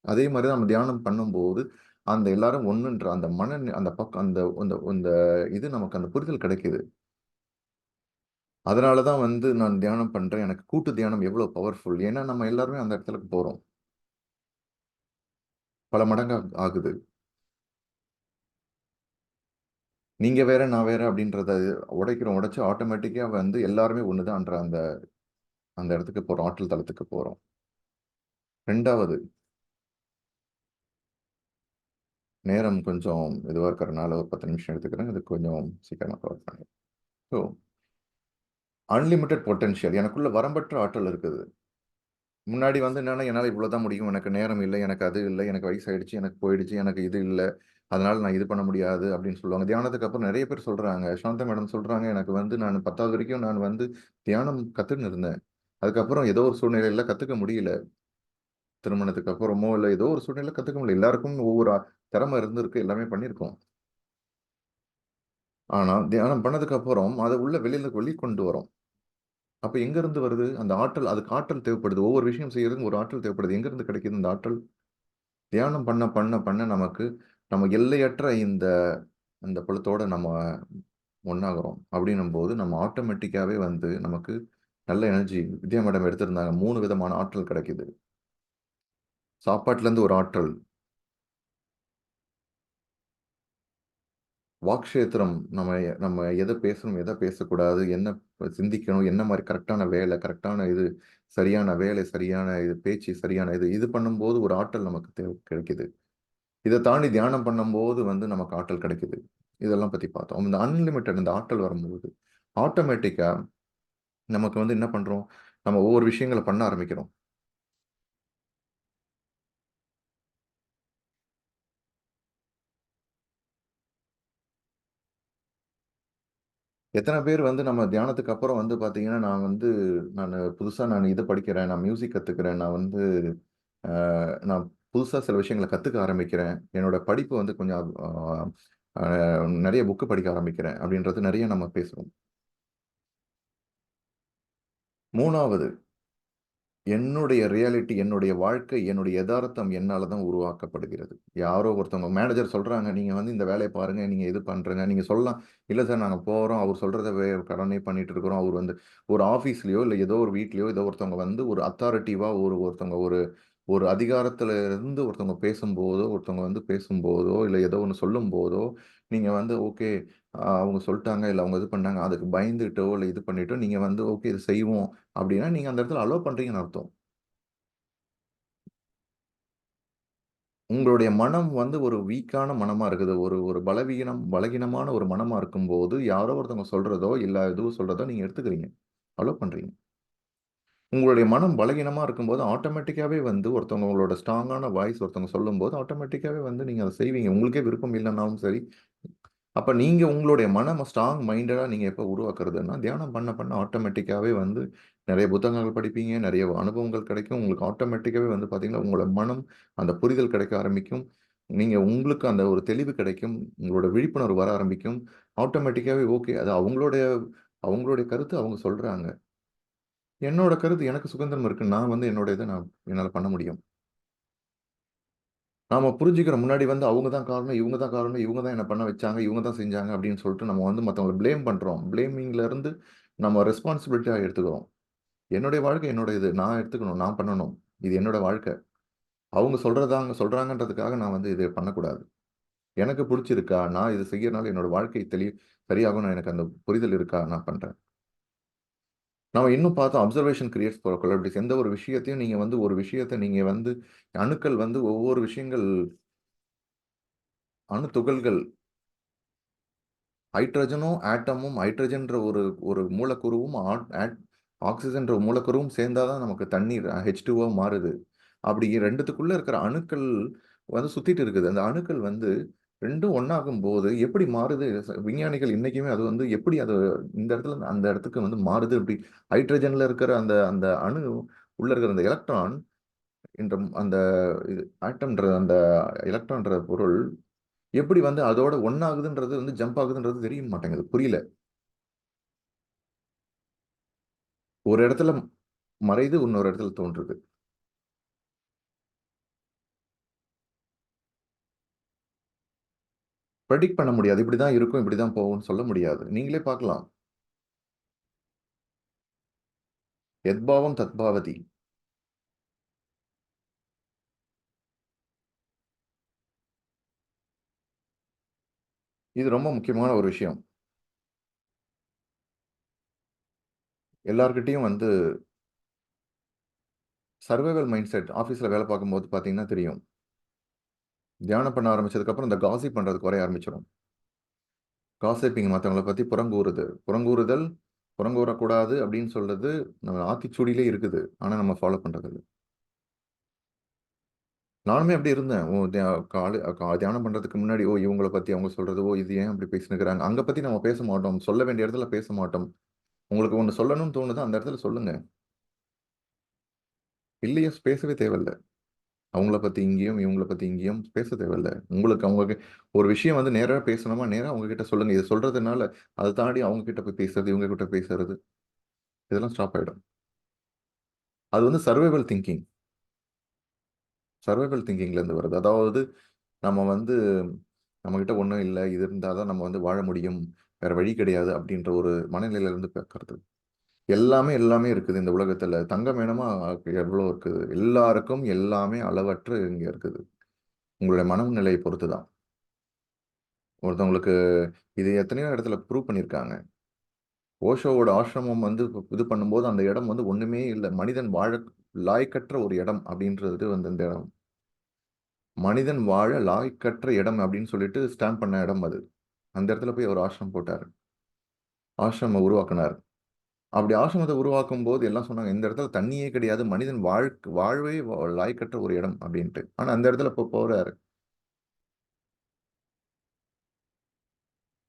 Speaker 2: அதே மாரி தான் நம்ம தியானம் பண்ணும்போது, அந்த எல்லாரும் ஒண்ணுன்ற அந்த அந்த பக்கம் அந்த அந்த அந்த இது நமக்கு அந்த புரிதல் கிடைக்குது. அதனால தான் வந்து நான் தியானம் பண்றேன். எனக்கு கூட்டு தியானம் எவ்வளோ பவர்ஃபுல். ஏன்னா, நம்ம எல்லாருமே அந்த இடத்துக்கு போறோம். பல மடங்கா ஆகுது. நீங்க வேற, நான் வேற அப்படின்றத உடைச்சு ஆட்டோமேட்டிக்கா வந்து எல்லாருமே ஒண்ணுதான்ற அந்த அந்த இடத்துக்கு போறோம். ஆற்றல் தளத்துக்கு போறோம். 2வது நேரம் கொஞ்சம் இதுவா இருக்கிறனால ஒரு 10 நிமிஷம் எடுத்துக்கிறேன். இது கொஞ்சம் சீக்கிரமா கவர் பண்ணி. ஸோ, அன்லிமிட்டட் பொட்டன்ஷியல் எனக்குள்ள வரம்பற்ற ஆற்றல் இருக்குது. முன்னாடி வந்து என்னன்னா, என்னால இவ்வளோதான் முடியும். எனக்கு நேரம் இல்ல, எனக்கு அது இல்ல, எனக்கு வயசாயிடுச்சு, எனக்கு போயிடுச்சு, எனக்கு இது இல்ல. அதனால நான் இது பண்ண முடியாது அப்படின்னு சொல்லுவாங்க. தியானத்துக்கு அப்புறம் நெறைய பேர் சொல்றாங்க. சாந்தா மேடம் சொல்றாங்க, எனக்கு வந்து நான் 10வது வரைக்கும் நான் வந்து தியானம் கத்துன்னு இருந்தேன். அதுக்கப்புறம் ஏதோ ஒரு சூழ்நிலையில கத்துக்க முடியல. திருமணத்துக்கு அப்புறமோ, இல்ல ஏதோ ஒரு சூழ்நிலையில கத்துக்க முடியல. எல்லாருக்கும் ஒவ்வொரு திறமை இருந்திருக்கு. எல்லாமே பண்ணியிருக்கோம். ஆனா, தியானம் பண்ணதுக்கு அப்புறம் அத உள்ள வெளிக்கொண்டு வரோம். அப்ப எங்கருந்து வருது? அந்த ஆற்றல் அதுக்கு ஆற்றல் தேவைப்படுது. ஒவ்வொரு விஷயம் செய்யறதுக்கும் ஒரு ஆற்றல் தேவைப்படுது. எங்கருந்து கிடைக்குது இந்த ஆற்றல்? தியானம் பண்ண பண்ண பண்ண நமக்கு நம்ம எல்லையற்ற இந்த இந்த புலத்தோட நம்ம ஒண்ணாகுறோம். அப்படின்னும்போது நம்ம ஆட்டோமேட்டிக்காவே வந்து நமக்கு நல்ல எனர்ஜி வித்யா மேடம் எடுத்திருந்தாங்க. 3 விதமான ஆற்றல் கிடைக்குது. சாப்பாட்டுலேருந்து ஒரு ஆற்றல், வாக்ஷேத்திரம், நம்ம நம்ம எதை பேசணும் எதை பேசக்கூடாது, என்ன சிந்திக்கணும், என்ன மாதிரி கரெக்டான வேலை, கரெக்டான இது, சரியான வேலை, சரியான இது பேச்சு, சரியான இது இது பண்ணும்போது ஒரு ஆற்றல் நமக்கு கிடைக்குது. இதை தாண்டி தியானம் பண்ணும்போது வந்து நமக்கு ஆற்றல் கிடைக்குது. இதெல்லாம் பற்றி பார்த்தோம். இந்த அன்லிமிட்டட் இந்த ஆற்றல் வரும்போது ஆட்டோமேட்டிக்காக நமக்கு வந்து என்ன பண்ணுறோம், நம்ம ஒவ்வொரு விஷயங்களை பண்ண ஆரம்பிக்கிறோம். எத்தனை பேர் வந்து நம்ம தியானத்துக்கு அப்புறம் வந்து பார்த்தீங்கன்னா, நான் புதுசாக நான் இதை படிக்கிறேன், நான் மியூசிக் கற்றுக்கிறேன், நான் புதுசாக சில விஷயங்களை கற்றுக்க ஆரம்பிக்கிறேன், என்னோட படிப்பு வந்து கொஞ்சம் நிறைய புக்கு படிக்க ஆரம்பிக்கிறேன் அப்படின்றது நிறைய நம்ம பேசுகிறோம். மூணாவது, என்னுடைய ரியாலிட்டி, என்னுடைய வாழ்க்கை, என்னுடைய யதார்த்தம் என்னால தான் உருவாக்கப்படுகிறது. யாரோ ஒருத்தவங்க மேனேஜர் சொல்றாங்க, நீங்க வந்து இந்த வேலையை பாருங்க, நீங்க இது பண்றீங்க. நீங்க சொல்லலாம், இல்ல சார் நாங்க போறோம், அவர் சொல்றத கடனே பண்ணிட்டு இருக்கிறோம். அவர் வந்து ஒரு ஆஃபீஸ்லயோ, இல்ல ஏதோ ஒரு வீட்லயோ, ஏதோ ஒருத்தவங்க வந்து ஒரு அத்தாரிட்டிவா ஒருத்தவங்க ஒரு ஒரு அதிகாரத்துல இருந்து ஒருத்தவங்க பேசும்போதோ, இல்ல ஏதோ ஒண்ணு சொல்லும்போதோ, நீங்க வந்து ஓகே, அவங்க சொல்ட்டாங்க, இல்ல அவங்க இது பண்ணாங்க, அதுக்கு பயந்துட்டோ, இல்ல இது பண்ணிட்டோ, நீங்க வந்து ஓகே இத செய்வோம் அப்படின்னா, நீங்க அந்த இடத்துல அலோ பண்றீங்கன்னு அர்த்தம். உங்களுடைய மனம் வந்து ஒரு வீக்கான மனமா இருக்குது. ஒரு ஒரு பலகீனமான ஒரு மனமா இருக்கும்போது, யாரோ ஒருத்தவங்க சொல்றதோ, இல்ல எதுவும் சொல்றதோ நீங்க எடுத்துக்கிறீங்க. அலோ பண்றீங்க. உங்களுடைய மனம் பலகீனமா இருக்கும்போது, ஆட்டோமேட்டிக்காவே வந்து உங்களோட ஸ்ட்ராங்கான வாய்ஸ் ஒருத்தவங்க சொல்லும்போது, ஆட்டோமேட்டிக்காவே வந்து நீங்க அத செய்வீங்க. உங்களுக்கே விருப்பம் இல்லன்னாலும் சரி. அப்ப நீங்க உங்களுடைய மனம ஸ்ட்ராங் மைண்டடா நீங்க எப்ப உருவாக்குறதுன்னா, தியானம் பண்ண பண்ண ஆட்டோமேட்டிக்காவே வந்து நெறைய புத்தகங்கள் படிப்பீங்க, நெறைய அனுபவங்கள் கிடைக்கும். உங்களுக்கு ஆட்டோமேட்டிக்காவே வந்து பார்த்தீங்கன்னா, உங்களோட மனம் அந்த புரிதல் கிடைக்க ஆரம்பிக்கும். நீங்க உங்களுக்கு அந்த ஒரு தெளிவு கிடைக்கும். உங்களோட விழிப்புணர்வு வர ஆரம்பிக்கும். ஆட்டோமேட்டிக்காவே ஓகே. அது அவங்களுடைய அவங்களுடைய கருத்து அவங்க சொல்றாங்க. என்னோட கருத்து எனக்கு சுதந்திரம் இருக்கு. நான் வந்து என்னோட இத என்னால பண்ண முடியும். நாம புரிஞ்சுக்கிறோம். முன்னாடி வந்து அவங்க தான் காரணம், இவங்க தான் காரணம், இவங்க தான் என்ன பண்ண வச்சாங்க, இவங்க தான் செஞ்சாங்க அப்படின்னு சொல்லிட்டு நம்ம வந்து மத்தவங்கள ப்ளேம் பண்றோம். ப்ளேமிங்ல இருந்து நம்ம ரெஸ்பான்சிபிலிட்டியா எடுத்துக்கிறோம். என்னுடைய வாழ்க்கை என்னோட இது. நான் எடுத்துக்கணும். நான் பண்ணணும். இது என்னோட வாழ்க்கை. அவங்க சொல்றாங்கன்றதுக்காக நான் வந்து இத பண்ணக்கூடாது. எனக்கு புடிச்சிருக்கா? நான் இத செய்யறனால என்னோட வாழ்க்கை சரியாகும்னு எனக்கு அந்த புரிதல் இருக்கா? நான் பண்றேன். நாம இன்னும் பார்த்தோம் அப்சர்வேஷன் கிரியேட்ஸ் கொலாபிலிட்டிஸ். எந்த ஒரு விஷயத்தையும் நீங்க வந்து ஒரு விஷயத்த நீங்க வந்து அணுக்கள் வந்து ஒவ்வொரு விஷயங்கள் அணு துகள்கள் ஹைட்ரஜனும், ஆட்டமும் ஹைட்ரஜன்ற ஒரு ஒரு மூலக்கூறுவும், ஆக்ஸிஜன்ற மூலக்கூறும் சேர்ந்தா தான் நமக்கு தண்ணீர் H2O மாறுது. அப்படி 2த்துக்குள்ள இருக்கிற அணுக்கள் வந்து சுத்திட்டு இருக்குது. அந்த அணுக்கள் வந்து 2ம் ஒண்ணாகும்போது எப்படி மாறுது? விஞ்ஞானிகள் இன்னைக்குமே அது வந்து எப்படி அது இந்த இடத்துல இருந்து அந்த இடத்துக்கு வந்து மாறுது அப்படி ஹைட்ரஜன்ல இருக்கிற அந்த அந்த அணு உள்ள இருக்கிற அந்த எலக்ட்ரான் என்ற அந்த இது ஆட்டம்ன்ற அந்த எலக்ட்ரான்ற பொருள் எப்படி வந்து அதோட ஒண்ணாகுதுன்றது வந்து ஜம்ப் ஆகுதுன்றது தெரிய மாட்டேங்குது. புரியல. ஒரு இடத்துல மறையுது, இன்னொரு இடத்துல தோன்றுது. பிரெடிக்ட் பண்ண முடியாது. இப்படிதான் இருக்கும், இப்படிதான் போகும்ன்னு சொல்ல முடியாது. நீங்களே பார்க்கலாம். எத்பாவம் தத்பாவதி. இது ரொம்ப முக்கியமான ஒரு விஷயம். எல்லார்கிட்டயும் வந்து சர்வைவல் மைண்ட் செட் ஆஃபீஸ்ல வேலை பார்க்கும்போது பார்த்தீங்கன்னா தெரியும். தியானம் பண்ண ஆரம்பிச்சதுக்கப்புறம் இந்த காசிப் பண்றது குறைய ஆரம்பிச்சுரும். காசிப்பிங் மத்தவங்கள பத்தி புறங்கூறக்கூடாது அப்படின்னு சொல்றது நம்ம ஆத்திச்சூடியிலே இருக்குது. ஆனா நம்ம ஃபாலோ பண்றதில்ல. நானுமே அப்படி இருந்தேன். ஓ! தியானம் பண்றதுக்கு முன்னாடி, ஓ! இவங்கள பத்தி அவங்க சொல்றது, ஓ! இது ஏன் அப்படி பேசினுக்கிறாங்க? அங்க பத்தி நம்ம பேச மாட்டோம். சொல்ல வேண்டிய இடத்துல பேச மாட்டோம். உங்களுக்கு ஒண்ணு சொல்லணும்னு தோணுதா, அந்த இடத்துல சொல்லுங்க. இல்லையா பேசவே தேவையில்ல. அவங்கள பத்தி இங்கேயும், இவங்கள பத்தி இங்கேயும் பேச தேவையில்ல. உங்களுக்கு ஒரு விஷயம் வந்து நேரா பேசணுமா, நேரா அவங்க கிட்ட சொல்லுங்க. இத சொல்றதுனால, அத தாண்டி அவங்க கிட்ட போய் பேசுறது, இவங்க கிட்ட பேசுறது, இதெல்லாம் ஸ்டாப் ஆயிடும். அது வந்து சர்வைவல் திங்கிங்ல இருந்து வருது. அதாவது நம்ம வந்து நம்மகிட்ட ஒண்ணும் இல்ல. இது இருந்தா தான் நம்ம வந்து வாழ முடியும். வேற வழி கிடையாது அப்படின்ற ஒரு மனநிலையில இருந்து பிறக்கிறது. எல்லாமே எல்லாமே இருக்குது இந்த உலகத்துல. தங்கம் வேணுமா? எவ்வளோ இருக்குது. எல்லாருக்கும் எல்லாமே அளவற்று இங்க இருக்குது. உங்களுடைய மனநிலையை பொறுத்து தான். ஒருத்தவங்களுக்கு இது எத்தனையோ இடத்துல ப்ரூவ் பண்ணியிருக்காங்க. ஓஷோவோட ஆசிரமம் வந்து இது பண்ணும்போது அந்த இடம் வந்து ஒண்ணுமே இல்லை. மனிதன் வாழ லாய்க்கற்ற ஒரு இடம் அப்படின்றது வந்து இந்த இடம். மனிதன் வாழ லாய்க்கற்ற இடம் அப்படின்னு சொல்லிட்டு ஸ்டாம்ப் பண்ண இடம் அது. அந்த இடத்துல போய் அவர் ஆசிரமம் போட்டார். ஆசிரமம் உருவாக்குனார். அப்படி ஆசிரமத்தை உருவாக்கும் போது எல்லாம் சொன்னாங்க இந்த இடத்துல தண்ணியே கிடையாது, மனிதன் வாழ்வே லாய்க்கற்ற ஒரு இடம் அப்படின்ட்டு. ஆனா அந்த இடத்துல இப்போ போறாரு.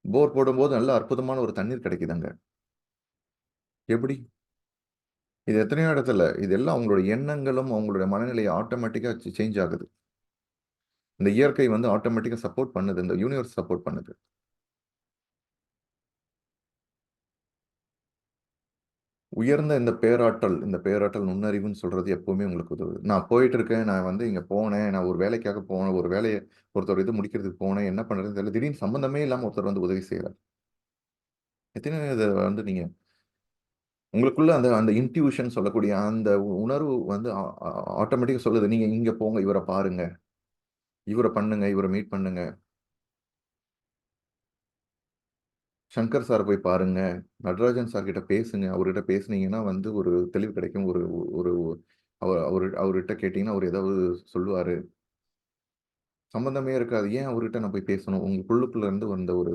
Speaker 2: போர் போடும்போது நல்ல அற்புதமான ஒரு தண்ணீர் கிடைக்குதுங்க. எப்படி? இது எத்தனையோ இடத்துல இதெல்லாம் அவங்களோட எண்ணங்களும் அவங்களுடைய மனநிலை ஆட்டோமேட்டிக்கா சேஞ்ச் ஆகுது. இந்த இயற்கை வந்து ஆட்டோமேட்டிக்கா சப்போர்ட் பண்ணுது. இந்த யூனிவர்ஸ் சப்போர்ட் பண்ணுது. உயர்ந்த இந்த பேராற்றல் நுண்ணறிவுன்னு சொல்றது எப்பவுமே உங்களுக்கு உதவுது. நான் போயிட்டு இருக்கேன். நான் வந்து இங்க போனேன். நான் ஒரு வேலைக்காக போனேன். ஒரு வேலைய ஒருத்தர் இது முடிக்கிறதுக்கு போனேன். என்ன பண்றதுன்னு தெரியல. திடீர்னு சம்பந்தமே இல்லாம ஒருத்தர் வந்து உதவி செய்றார். எத்தனை இத வந்து நீங்க உங்களுக்குள்ள அந்த அந்த இன்ட்யூஷன் சொல்லக்கூடிய அந்த உணர்வு வந்து ஆட்டோமேட்டிக்கா சொல்லுது. நீங்க இங்க போங்க. இவர பாருங்க. இவர பண்ணுங்க. இவர மீட் பண்ணுங்க. சங்கர் சார் போய் பாருங்க. நடராஜன் சார் கிட்ட பேசுங்க. அவர்கிட்ட பேசுனீங்கன்னா வந்து ஒரு தெளிவு கிடைக்கும். ஒரு ஒரு அவர்கிட்ட கேட்டீங்கன்னா, அவரு ஏதாவது சொல்லுவாரு. சம்மந்தமே இருக்காது. ஏன் அவர்கிட்ட நான் போய் பேசணும்? உங்களுக்குள்ளுக்குள்ள இருந்து வந்த ஒரு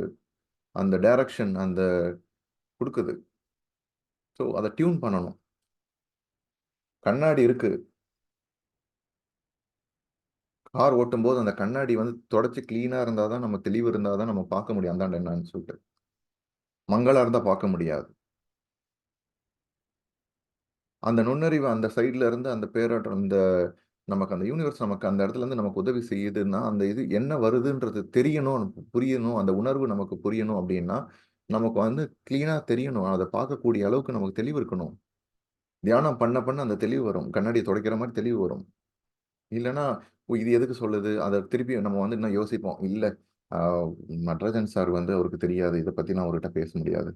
Speaker 2: அந்த டைரக்ஷன் அந்த குடுக்குது. ஸோ, அத டியூன் பண்ணணும். கண்ணாடி இருக்கு. கார் ஓட்டும்போது அந்த கண்ணாடி வந்து தொடச்சு கிளீனா இருந்தா தான், நம்ம தெளிவு இருந்தா தான் நம்ம பார்க்க முடியும். அந்தாண்ட என்னான்னு சொல்ட்டு. மங்கலா இருந்தா பார்க்க முடியாது. அந்த நுண்ணறிவு அந்த சைட்ல இருந்து அந்த பேராற்றல் அந்த நமக்கு அந்த யூனிவர்ஸ் நமக்கு அந்த இடத்துல இருந்து நமக்கு உதவி செய்யுதுன்னா, அந்த இது என்ன வருதுன்றது தெரியணும், புரியணும். அந்த உணர்வு நமக்கு புரியணும் அப்டின்னா, நமக்கு வந்து கிளீனா தெரியணும். அத பார்க்கக்கூடிய அளவுக்கு நமக்கு தெளிவு இருக்கணும். தியானம் பண்ண பண்ண அந்த தெளிவு வரும். கண்ணாடிய துடைக்கிற மாரி தெளிவு வரும். இல்லன்னா, ஓ இது எதுக்கு சொல்லுது? அத திருப்பி நம்ம வந்து இன்னும் யோசிப்போம். இல்ல அ நடராஜன் சார் வந்து அவருக்கு தெரியாது. இத பத்தி நான் அவர்கிட்ட பேச முடியாது.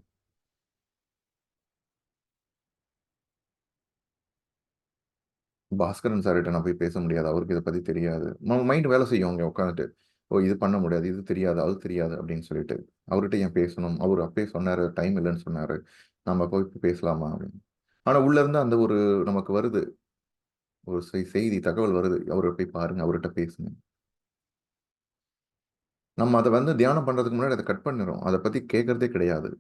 Speaker 2: பாஸ்கரன் சார்கிட்ட நான் போய் பேச முடியாது. அவருக்கு இத பத்தி தெரியாது. நம்ம மைண்ட் வேலை செய்யும் அங்க உட்காந்துட்டு. ஓ இது பண்ண முடியாது, இது தெரியாது, அது தெரியாது அப்படின்னு சொல்லிட்டு. அவர்கிட்ட ஏன் பேசணும்? அவரு அப்பயே சொன்னாரு, டைம் இல்லன்னு சொன்னாரு. நம்ம போய் பேசலாமா? அப்படின்னு. ஆனா உள்ள இருந்து அந்த ஒரு நமக்கு வருது. ஒரு செய்தி, தகவல் வருது. அவர போய் பாருங்க, அவர்ட்ட பேசுங்க. நம்ம அத வந்து தியானம் பண்றதுக்கு முன்னாடி அத கட் பண்ணிர்றோம். அத பத்தி கேட்கறதே கிடையாது.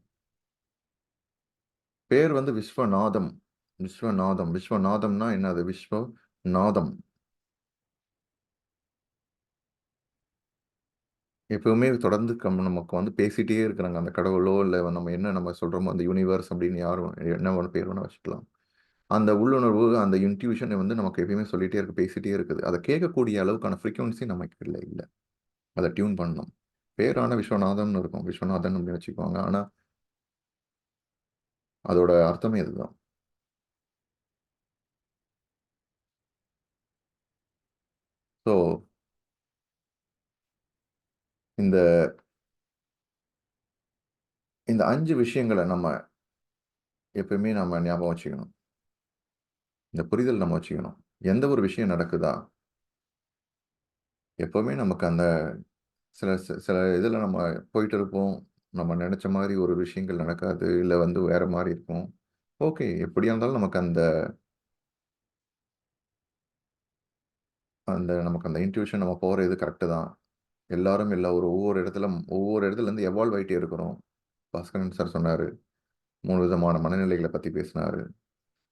Speaker 2: பேர் வந்து விஸ்வநாதம். விஸ்வநாதம். விஸ்வநாதம்னா என்னது? நாதம். எப்பவுமே தொடர்ந்து நமக்கு வந்து பேசிட்டே இருக்கிறாங்க. அந்த கடவுளோ, இல்ல நம்ம என்ன நம்ம சொல்றோமோ, அந்த யூனிவர்ஸ் அப்படின்னு யாரும் என்ன வேணா பேர் வேணா வச்சுக்கலாம். அந்த உள்ளுணர்வு, அந்த இன்ட்யூஷன் வந்து நமக்கு எப்பயுமே சொல்லிட்டே இருக்கு, பேசிட்டே இருக்குது. அத கேட்கக்கூடிய அளவுக்கான ஃப்ரீக்வன்சி நமக்கு இல்ல. அத டியூன் பண்ணணும். பேர் ஆனா விஸ்வநாதம்னு இருக்கும். விஸ்வநாதன் அப்படின்னு வச்சுக்குவாங்க. ஆனா, அதோட அர்த்தமே இதுதான். ஸோ, இந்த இந்த 5 விஷயங்கள நம்ம எப்பவுமே நம்ம ஞாபகம் வச்சுக்கணும். இந்த புரிதல் நம்ம வச்சுக்கணும். எந்த ஒரு விஷயம் நடக்குதா, எப்பவுமே நமக்கு அந்த சில இதுல நம்ம போயிட்டு இருப்போம். நம்ம நெனச்ச மாரி ஒரு விஷயங்கள் நடக்காது. இல்ல வந்து வேற மாரி இருக்கும். ஓகே. எப்படியா இருந்தாலும் நமக்கு அந்த அந்த நமக்கு அந்த இன்ட்யூஷன் நம்ம போற இது கரெக்ட்டு தான். எல்லாரும் ஒவ்வொரு இடத்துலருந்து எவால்வ் ஆயிட்டே இருக்கிறோம். பாஸ்கரன் சார் சொன்னாரு. 3 விதமான மனநிலைகள பத்தி பேசினாரு.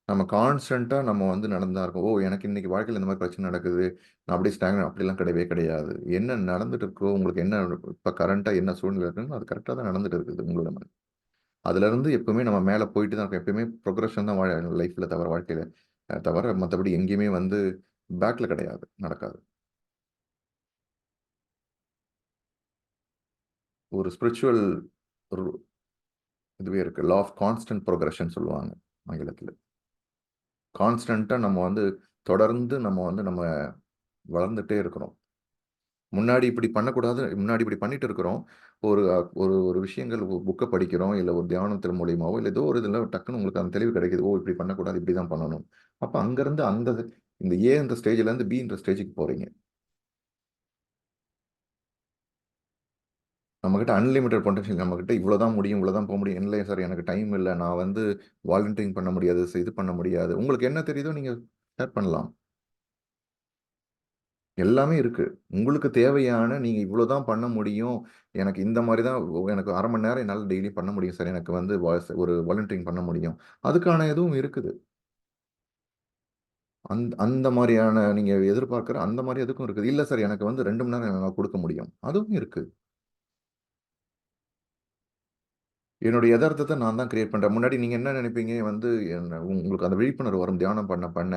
Speaker 2: நம்ம கான்ஸ்டன்ட்டா நம்ம வந்து நடந்து தான் இருக்கோம். ஓ! எனக்கு இன்னைக்கு வாழ்க்கையில இந்த மாரி பிரச்சனை நடக்குது. நான் அப்படியே அப்படிலாம் கிடையவே கிடையாது. என்ன நடந்துட்டு இருக்கோ, உங்களுக்கு என்ன இப்ப கரண்ட்டா என்ன சூழ்நிலை இருக்குன்னு அது கரெக்ட்டா தான் நடந்துட்டு இருக்குது உங்களோட அதுலருந்து எப்பவுமே நம்ம மேல போயிட்டு தான் இருக்கோம். எப்பயுமே ப்ரொக்ரஷன் தான் லைஃப்ல தவிர வாழ்க்கையில. தவிர மத்தபடி எங்கேயுமே வந்து பேக்ல கிடையாது. நடக்காது. ஒரு ஸ்பிரிச்சுவல் ஒரு இதுவே இருக்கு. லா ஆஃப் கான்ஸ்டன்ட் ப்ரொக்ரஷன் சொல்லுவாங்க ஆங்கிலத்தில. கான்ஸ்டன்ட்டா நம்ம வந்து தொடர்ந்து நம்ம வந்து நம்ம வளர்ந்துட்டே இருக்கிறோம். முன்னாடி இப்படி பண்ணக்கூடாது, முன்னாடி இப்படி பண்ணிட்டு இருக்கிறோம். ஒரு ஒரு ஒரு விஷயங்கள் புக்கை படிக்கிறோம், இல்லை ஒரு தியானத்தின் மூலியமாவோ, இல்லை ஏதோ ஒரு இதில் டக்குன்னு உங்களுக்கு அந்த தெளிவு கிடைக்குது. ஓ, இப்படி பண்ணக்கூடாது, இப்படி தான் பண்ணணும். அப்போ அங்கேருந்து இந்த இந்த ஸ்டேஜ்லேருந்து பின்ற ஸ்டேஜுக்கு போகிறீங்க. நம்மக்கிட்ட அன்லிமிட்டட் பொட்டன்ஷியல், நம்மக்கிட்ட இவ்வளோ தான் முடியும், இவ்வளோ தான் போக முடியும். இல்லை சார், எனக்கு டைம் இல்லை, நான் வாலண்டியரிங் பண்ண முடியாது, இது பண்ண முடியாது. உங்களுக்கு என்ன தெரியுதோ நீங்கள் ஷேர் பண்ணலாம். எல்லாமே இருக்கு. உங்களுக்கு தேவையான நீங்க இவ்வளோ தான் பண்ண முடியும். எனக்கு இந்த மாரி தான் எனக்கு 1/2 மணி நேரம் என்னால டெய்லி பண்ண முடியும் சார். எனக்கு ஒரு வாலண்டியரிங் பண்ண முடியும். அதுக்கான இதுவும் இருக்குது. அந்த மாரியான நீங்க எதிர்பார்க்கிற அந்த மாரி அதுக்கும் இருக்குது. இல்ல சார், எனக்கு 2 மணி நேரம் என்னால குடுக்க முடியும். அதுவும் இருக்கு. என்னுடைய எதார்த்தத்த நான் தான் கிரியேட் பண்றேன். முன்னாடி நீங்க என்ன நெனைப்பீங்க உங்களுக்கு அந்த விழிப்புணர்வு வரும் தியானம் பண்ண.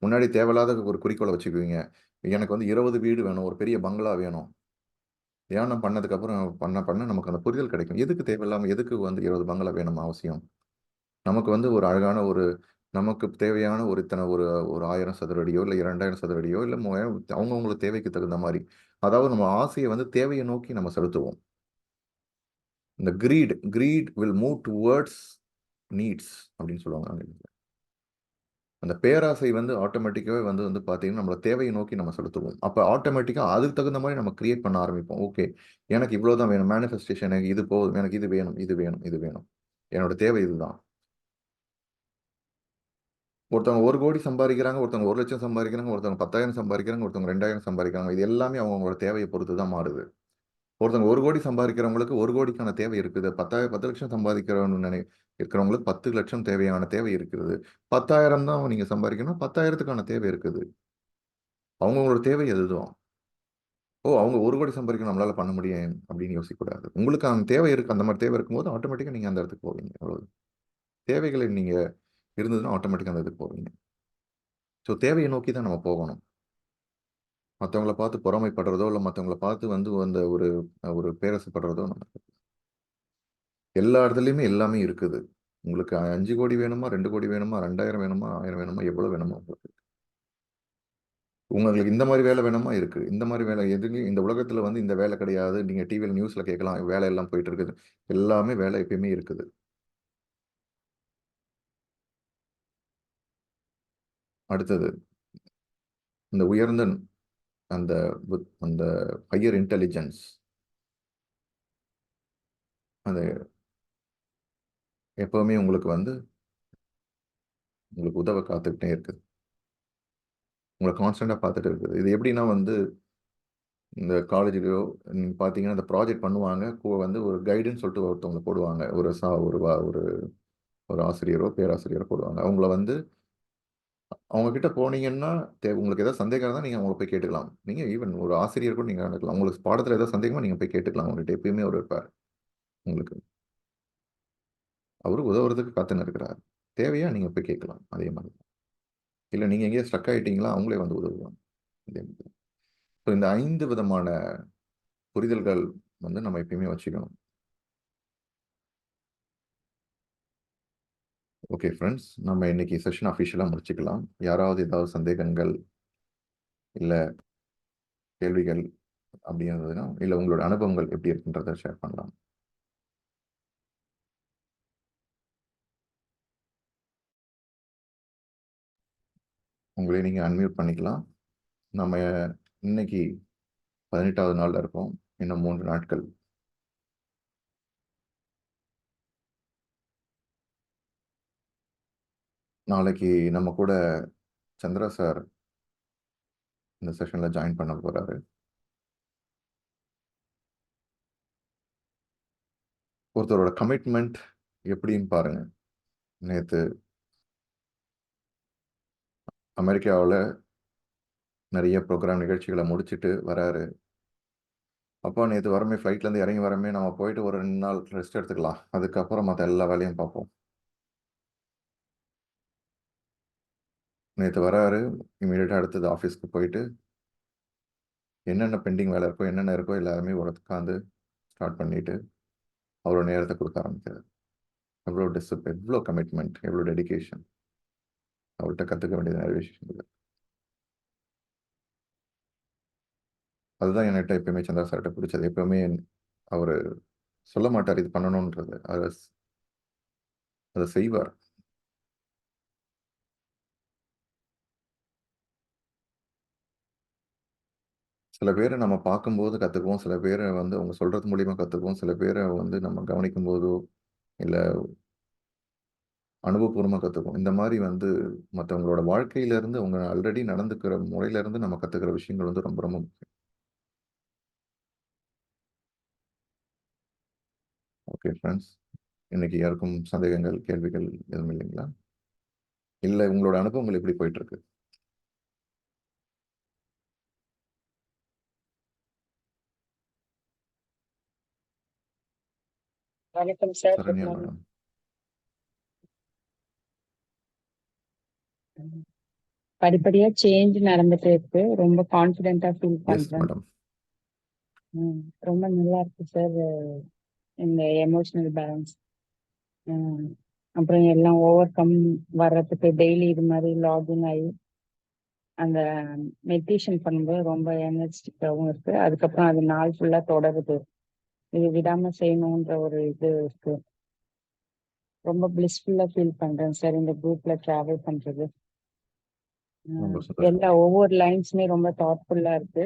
Speaker 2: முன்னாடி தேவையில்லாத ஒரு குறிக்கோள வச்சுக்குவீங்க. எனக்கு 20 வீடு வேணும். ஒரு பெரிய பங்களா வேணும். தியானம் பண்ணதுக்கப்புறம் பண்ண நமக்கு அந்த புரிதல் கிடைக்கும். எதுக்கு தேவையில்லாம எதுக்கு 20 பங்களா வேணும் அவசியம்? நமக்கு ஒரு அழகான நமக்கு தேவையான ஒரு இத்தனை ஒரு ஒரு 1000 சதுர அடியோ, இல்ல 2000 சதுர அடியோ, இல்ல 3000 அவங்கவங்களுக்கு தேவைக்கு தகுந்த மாரி. அதாவது நம்ம ஆசைய தேவைய நோக்கி நம்ம செலுத்துவோம். இந்த greed will move towards needs அப்படின்னு சொல்லுவாங்க ஆங்கிலத்துல. அந்த பேராசை ஆட்டோமேட்டிக்காவே பார்த்தீங்கன்னா, நம்மள தேவைய நோக்கி நம்ம செலுத்துவோம். அப்ப ஆட்டோமேட்டிக்கா அதுக்கு தகுந்த மாரி நம்ம கிரியேட் பண்ண ஆரம்பிப்போம். ஓகே. எனக்கு இவ்வளோ தான் வேணும். மேனிஃபெஸ்டேஷன் எனக்கு இது போதும். எனக்கு இது வேணும், இது வேணும், இது வேணும். என்னோட தேவை இதுதான். ஒருத்தவங்க 1,00,00,000 சம்பாதிக்கிறாங்க, ஒருத்தவங்க 1,00,000 சம்பாதிக்கிறாங்க, ஒருத்தவங்க 10,000 சம்பாதிக்கிறாங்க, ஒருத்தவங்க 2,000 சம்பாதிக்கிறாங்க. இது எல்லாமே அவங்களோட தேவைய பொறுத்து தான் மாறுது. ஒருத்தவங்க 1,00,00,000 சம்பாதிக்கிறவங்களுக்கு 1,00,00,000க்கான தேவை இருக்குது. 10,000 சம்பாதிக்கிறவங்க இருக்கிறவங்களுக்கு 10,00,000 தேவையான தேவை இருக்குது. 10,000 தான் நீங்க சம்பாதிக்கணும். 10,000த்துக்கான தேவை இருக்குது. அவங்கவங்களோட தேவை அதுதான். ஓ, அவங்க 1,00,00,000 சம்பாதிக்கணும், நம்மளால பண்ண முடியும் அப்படின்னு யோசிக்கக்கூடாது. உங்களுக்கு அந்த தேவை இருக்கு. அந்த மாரி தேவை இருக்கும்போது ஆட்டோமேட்டிக்கா நீங்க அந்த இடத்துக்கு போவீங்க. அவ்வளவு. தேவைகளை நீங்க இருந்ததுன்னா ஆட்டோமேட்டிக்கா அந்த இதுக்கு போவீங்க. ஸோ தேவையை நோக்கி தான் நம்ம போகணும். மத்தவங்கள பார்த்து பொறாமைப்படுறதோ, இல்ல மத்தவங்கள பார்த்து அந்த ஒரு ஒரு பேராசைப்படுறதோ நமக்கு எல்லா இடத்துலயுமே எல்லாமே இருக்குது. உங்களுக்கு 5,00,00,000 வேணுமா, 2,00,00,000 வேணுமா, 2,000 வேணுமா, 1,000 வேணுமா, எவ்வளவு வேணுமோ உங்களுக்கு. உங்களுக்கு இந்த மாரி வேலை வேணுமா இருக்கு. இந்த மாரி வேலை எதுலயும் இந்த உலகத்துல இந்த வேலை கிடையாது. நீங்க டிவில நியூஸ்ல கேட்கலாம். வேலை எல்லாம் போயிட்டு இருக்குது. எல்லாமே வேலை எப்பயுமே இருக்குது. அடுத்தது இந்த உயர்ந்த அந்த அந்த ஹையர் இன்டெலிஜென்ஸ் அது எப்பவுமே உங்களுக்கு உதவ காத்துக்கிட்டே இருக்குது. உங்கள கான்ஸ்டன்ட்டா பார்த்துட்டு இருக்குது. இது எப்படின்னா இந்த காலேஜ்லயோ நீங்க பார்த்தீங்கன்னா, இந்த ப்ராஜெக்ட் பண்ணுவாங்க. ஒரு கைடுன்னு சொல்லிட்டு ஒருத்தவங்கள போடுவாங்க. ஒரு சா ஒரு வ ஒரு ஒரு ஆசிரியரோ, பேராசிரியரோ போடுவாங்க. அவங்கள அவங்க கிட்ட போனீங்கன்னா, உங்களுக்கு ஏதாவது சந்தேகம் இருந்தா நீங்க அவங்கள போய் கேட்டுக்கலாம். நீங்க ஈவன் ஒரு ஆசிரியர் கூட நீங்க அணுகலாம். உங்களுக்கு பாடத்துல ஏதாவது சந்தேகமா நீங்க போய் கேட்டுக்கலாம். அவங்ககிட்ட எப்பயுமே அவரு இருப்பாரு. உங்களுக்கு. அவரு உதவுறதுக்கு காத்துன்னு இருக்கிறாரு. தேவையா நீங்க போய் கேட்கலாம். அதே மாரி. இல்ல நீங்க எங்கேயோ ஸ்ட்ரக் ஆயிட்டீங்களா, அவங்களே உதவுவாங்க. அதே மாதிரி. ஸோ இந்த 5 விதமான புரிதல்கள் நம்ம எப்பயுமே வச்சுக்கணும். ஓகே ஃப்ரெண்ட்ஸ், நம்ம இன்னைக்கு செஷன் அஃபிஷியலா முடிச்சுக்கலாம். யாராவது ஏதாவது சந்தேகங்கள், இல்ல கேள்விகள் அப்படி இருந்ததுன்னா, இல்ல உங்களோட அனுபவங்கள் எப்படி இருக்குன்றத ஷேர் பண்ணலாம். உங்களே நீங்க அன்மியூட் பண்ணிக்கலாம். நம்ம இன்னைக்கு 18வது நாள்ல இருக்கோம். இன்னும் 3 நாட்கள். நாளைக்கு நம்ம கூட சந்திரா சார் இந்த செஷன்ல ஜாயின் பண்ண போறாரு. ஒருத்தரோட கமிட்மெண்ட் எப்படின்னு பாருங்க. நேத்து அமெரிக்காவுல நிறைய ப்ரோக்ராம் நிகழ்ச்சிகளை முடிச்சுட்டு வராரு. அப்பா, நேத்து வரமே ஃப்ளைட்லேருந்து இறங்கி வரமே, நம்ம போயிட்டு ஒரு 2 நாள் ரெஸ்ட் எடுத்துக்கலாம். அதுக்கப்புறம் மற்ற எல்லா வேலையும் பார்ப்போம். நேத்து வராரு. இமீடியட்டா அடுத்தது ஆஃபீஸ்க்கு போயிட்டு என்னென்ன பெண்டிங் வேலை இருக்கோ, என்னென்ன இருக்கோ எல்லாருமே உட்காந்து ஸ்டார்ட் பண்ணிட்டு அவரோட நேரத்தை கொடுக்க ஆரம்பிக்கிறார். எவ்வளோ டிசிப்ளின், எவ்வளோ கமிட்மெண்ட், எவ்வளோ டெடிகேஷன். அவர்கிட்ட கற்றுக்க வேண்டியது நிறைய விஷயம் இருக்கு. அதுதான் என்கிட்ட எப்பயுமே சந்திரா சார்கிட்ட பிடிச்சது. எப்பவுமே அவர் சொல்ல மாட்டார் இது பண்ணணுன்றது, அதை செய்வார். சில பேரை நம்ம பார்க்கும்போது கற்றுக்குவோம், சில பேரை வந்து அவங்க சொல்கிறது மூலியமா கற்றுக்குவோம், சில பேரை வந்து நம்ம கவனிக்கும் போதோ இல்லை அனுபவபூர்வமாக கற்றுக்குவோம். இந்த மாதிரி வந்து மற்றவங்களோட வாழ்க்கையிலேருந்து அவங்க ஆல்ரெடி நடந்துக்கிற முறையிலேருந்து நம்ம கற்றுக்கிற விஷயங்கள் வந்து ரொம்ப ரொம்ப முக்கியம். ஓகே ஃப்ரெண்ட்ஸ், இன்னைக்கு யாருக்கும் சந்தேகங்கள், கேள்விகள் எதுவும் இல்லைங்களா? இல்லை உங்களோட அனுபவங்கள் எப்படி போயிட்டுருக்கு?
Speaker 3: வணக்கம் sir. Good
Speaker 2: Saranya
Speaker 3: morning.
Speaker 2: Madam.
Speaker 3: படிப்படியா சேஞ்ச் நடந்துட்டு இருக்கு. ரொம்ப கான்ஃபிடென்ட்டா ஃபீல்
Speaker 2: எஸ்
Speaker 3: பண்றேன்.
Speaker 2: மேடம்.
Speaker 3: ரொம்ப நல்லா இருக்கு சார். இந்த எமோஷனல் பேலன்ஸ் அப்புறம் எல்லாம் ஓவர் கம் வர்றதுக்கு டெய்லி இது மாதிரி லாகின் ஆகி அந்த மெடிடேஷன் பண்ணும்போது ரொம்ப எனர்ஜெட்டிக்காகவும் இருக்கு. அதுக்கப்புறம் அது நாள் ஃபுல்லா தொடருது. இது விடாம செய்யணுன்ற ஒரு இது இருக்கு. ரொம்ப பிளிஸ்ஃபுல்லா ஃபீல் பண்றேன் சார் இந்த குரூப்ல டிராவல் பண்றது.
Speaker 2: ரொம்ப சந்தோஷம்.
Speaker 3: எல்லா ஒவ்வொரு லைன்ஸுமே ரொம்ப தாட்ஃபுல்லா இருக்கு,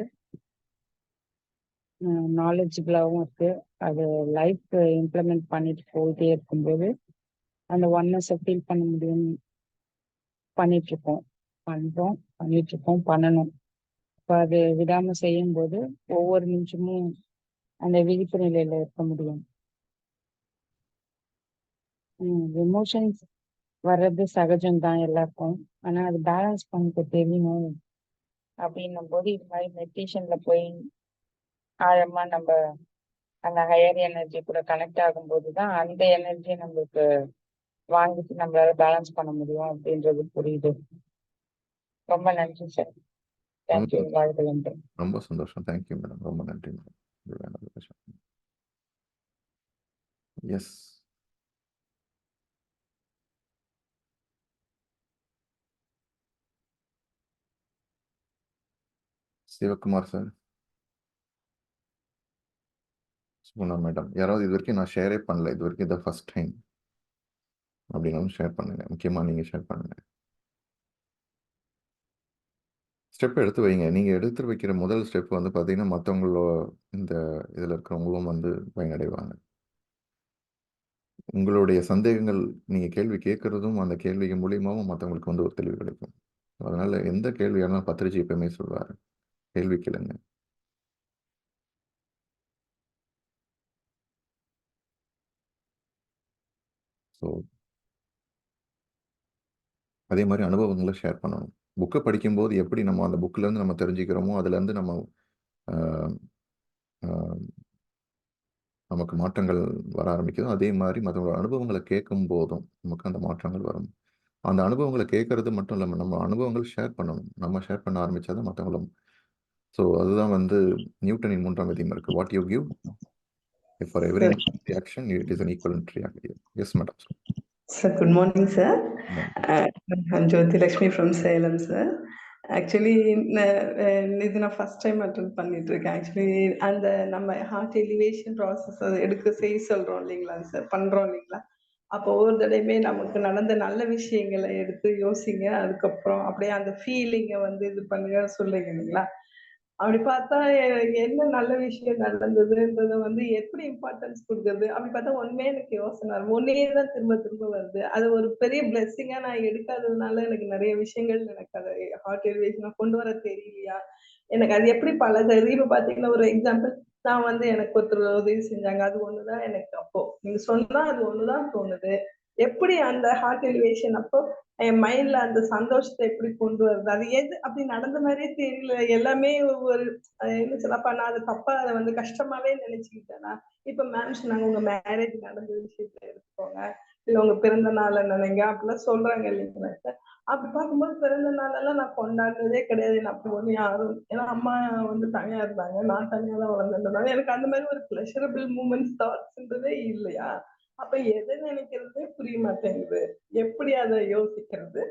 Speaker 3: நாலேஜபிளாகவும் இருக்கு. அது லைஃப் இம்ப்ளிமெண்ட் பண்ணிட்டு போயிட்டே இருக்கும்போது அந்த ஒன்னஸை ஃபீல் பண்ண முடியும். பண்ணிட்டு இருக்கோம், பண்ணணும். இப்போ அது விடாம செய்யும்போது ஒவ்வொரு நிமிஷமும் அந்த விழிப்பு நிலையில இருக்க முடியும். எமோஷன்ஸ் வர்றது சகஜம்தான் எல்லாருக்கும். ஆனா அது பேலன்ஸ் பண்ணிக்க தெரியணும். அப்படின்னும் போது இது மாதிரி மெடிடேஷன்ல போய் ஆழமா நம்ம அந்த ஹையர் எனர்ஜி கூட கனெக்ட் ஆகும்போது தான் அந்த எனர்ஜியை நம்மளுக்கு வாங்கிட்டு நம்மளால பேலன்ஸ் பண்ண முடியும் அப்படின்றது புரியுது. ரொம்ப நன்றி சார். தேங்க்யூ. வாழ்க்கை நன்றி.
Speaker 2: ரொம்ப சந்தோஷம். Thank you madam. ரொம்ப நன்றி madam. S. Sivakumar sir. Suguna madam. யாராவது இது வரைக்கும் நான் ஷேரே பண்ணல, இது வரைக்கும் இதான் ஃபர்ஸ்ட் டைம் அப்படின்னாலும் ஷேர் பண்ணுங்க. முக்கியமாக நீங்கள் ஷேர் பண்ணுங்க. ஸ்டெப் எடுத்து வைங்க. நீங்கள் எடுத்து வைக்கிற முதல் ஸ்டெப் வந்து பார்த்தீங்கன்னா மற்றவங்களோ இந்த இதில் இருக்கிறவங்களும் வந்து பயனடைவாங்க. உங்களுடைய சந்தேகங்கள் நீங்கள் கேள்வி கேட்குறதும் அந்த கேள்விக்கு மூலியமாகவும் மற்றவங்களுக்கு வந்து ஒரு தெளிவு கிடைக்கும். அதனால் எந்த கேள்வியானாலும் பத்திரிஜி எப்பவுமே சொல்வார், கேள்வி கேளுங்க. ஸோ அதே மாதிரி அனுபவங்களை ஷேர் பண்ணணும். புக்கை படிக்கும்போது எப்படி நம்ம அந்த புக்கிலேருந்து நம்ம தெரிஞ்சுக்கிறோமோ அதுலேருந்து நம்ம நமக்கு மாற்றங்கள் வர ஆரம்பிக்குதோ அதே மாதிரி மற்றவங்களோட அனுபவங்களை கேட்கும் போதும் நமக்கு அந்த மாற்றங்கள் வரும். அந்த அனுபவங்களை கேட்கறது மட்டும் இல்லாமல் நம்ம அனுபவங்கள் ஷேர் பண்ணணும். நம்ம ஷேர் பண்ண ஆரம்பித்தாதான் மற்றவங்களும். ஸோ அதுதான் வந்து நியூட்டனின் 3ஆம் விதியும் இருக்குது. What you give for every reaction it is an equivalent reaction. Yes madam.
Speaker 4: Sir, good morning, sir. I'm Jyoti Lakshmi from Salem, sir. Actually, இது நான் ஃபர்ஸ்ட் டைம் அட்டென்ட் பண்ணிட்டு இருக்கேன். ஆக்சுவலி அந்த நம்ம ஹார்ட் எலிவேஷன் ப்ராசஸ் அதை எடுக்க செய்ய சொல்றோம் இல்லைங்களா சார், பண்றோம் இல்லைங்களா? அப்போ ஒவ்வொரு தடவையுமே நமக்கு நடந்த நல்ல விஷயங்களை எடுத்து யோசிங்க, அதுக்கப்புறம் அப்படியே அந்த ஃபீலிங்கை வந்து இது பண்ணுங்க சொல்றீங்க இல்லைங்களா? அப்படி பார்த்தா என்ன நல்ல விஷயம் நடந்ததுன்றத வந்து எப்படி இம்பார்ட்டன்ஸ் கொடுக்குறது, அப்படி பார்த்தா ஒன்னே எனக்கு யோசனை ஒன்னே தான் திரும்ப திரும்ப வருது. அது ஒரு பெரிய பிளெஸிங்கா நான் எடுக்காததுனால எனக்கு நிறைய விஷயங்கள் எனக்கு அதை ஹார்ட் எலிவேஷனை கொண்டு வர தெரியலையா, எனக்கு அது எப்படி பழகுறது. இப்ப பாத்தீங்கன்னா ஒரு எக்ஸாம்பிள், நான் வந்து எனக்கு ஒருத்தர் உதவி செஞ்சாங்க, அது ஒண்ணுதான் எனக்கு அப்போ நீங்க சொன்னா அது ஒண்ணுதான் தோணுது. எப்படி அந்த ஹார்ட் எலிவேஷன் அப்போ என் மைண்ட்ல அந்த சந்தோஷத்தை எப்படி கொண்டு வருது, அது எது அப்படி நடந்த மாதிரியே தெரியல. எல்லாமே ஒரு என்ன சொல்லப்பா, நான் அதை தப்பா அதை வந்து கஷ்டமாவே நினைச்சுக்கிட்டேனா. இப்ப மேம் சொன்னாங்க உங்க மேரேஜ் நடந்த விஷயத்த எடுத்துக்கோங்க, இல்ல உங்க பிறந்த நாளை நினைங்க அப்படிலாம் சொல்றாங்க இல்லைங்களா சார். அப்படி பார்க்கும்போது பிறந்த நாளெல்லாம் நான் கொண்டாடுறதே கிடையாது. நான் அப்படி ஒண்ணு யாரும், ஏன்னா அம்மா வந்து தனியா இருந்தாங்க, நான் தனியா தான் வளர்ந்ததுனால எனக்கு அந்த மாதிரி ஒரு பிளஷரபிள் மூமெண்ட்ஸ் தாட்ஸ்ன்றதே இல்லையா. அப்ப எதை நினைக்கிறதே புரிய மாட்டேங்குது, எப்படி அதை யோசிக்கிறது?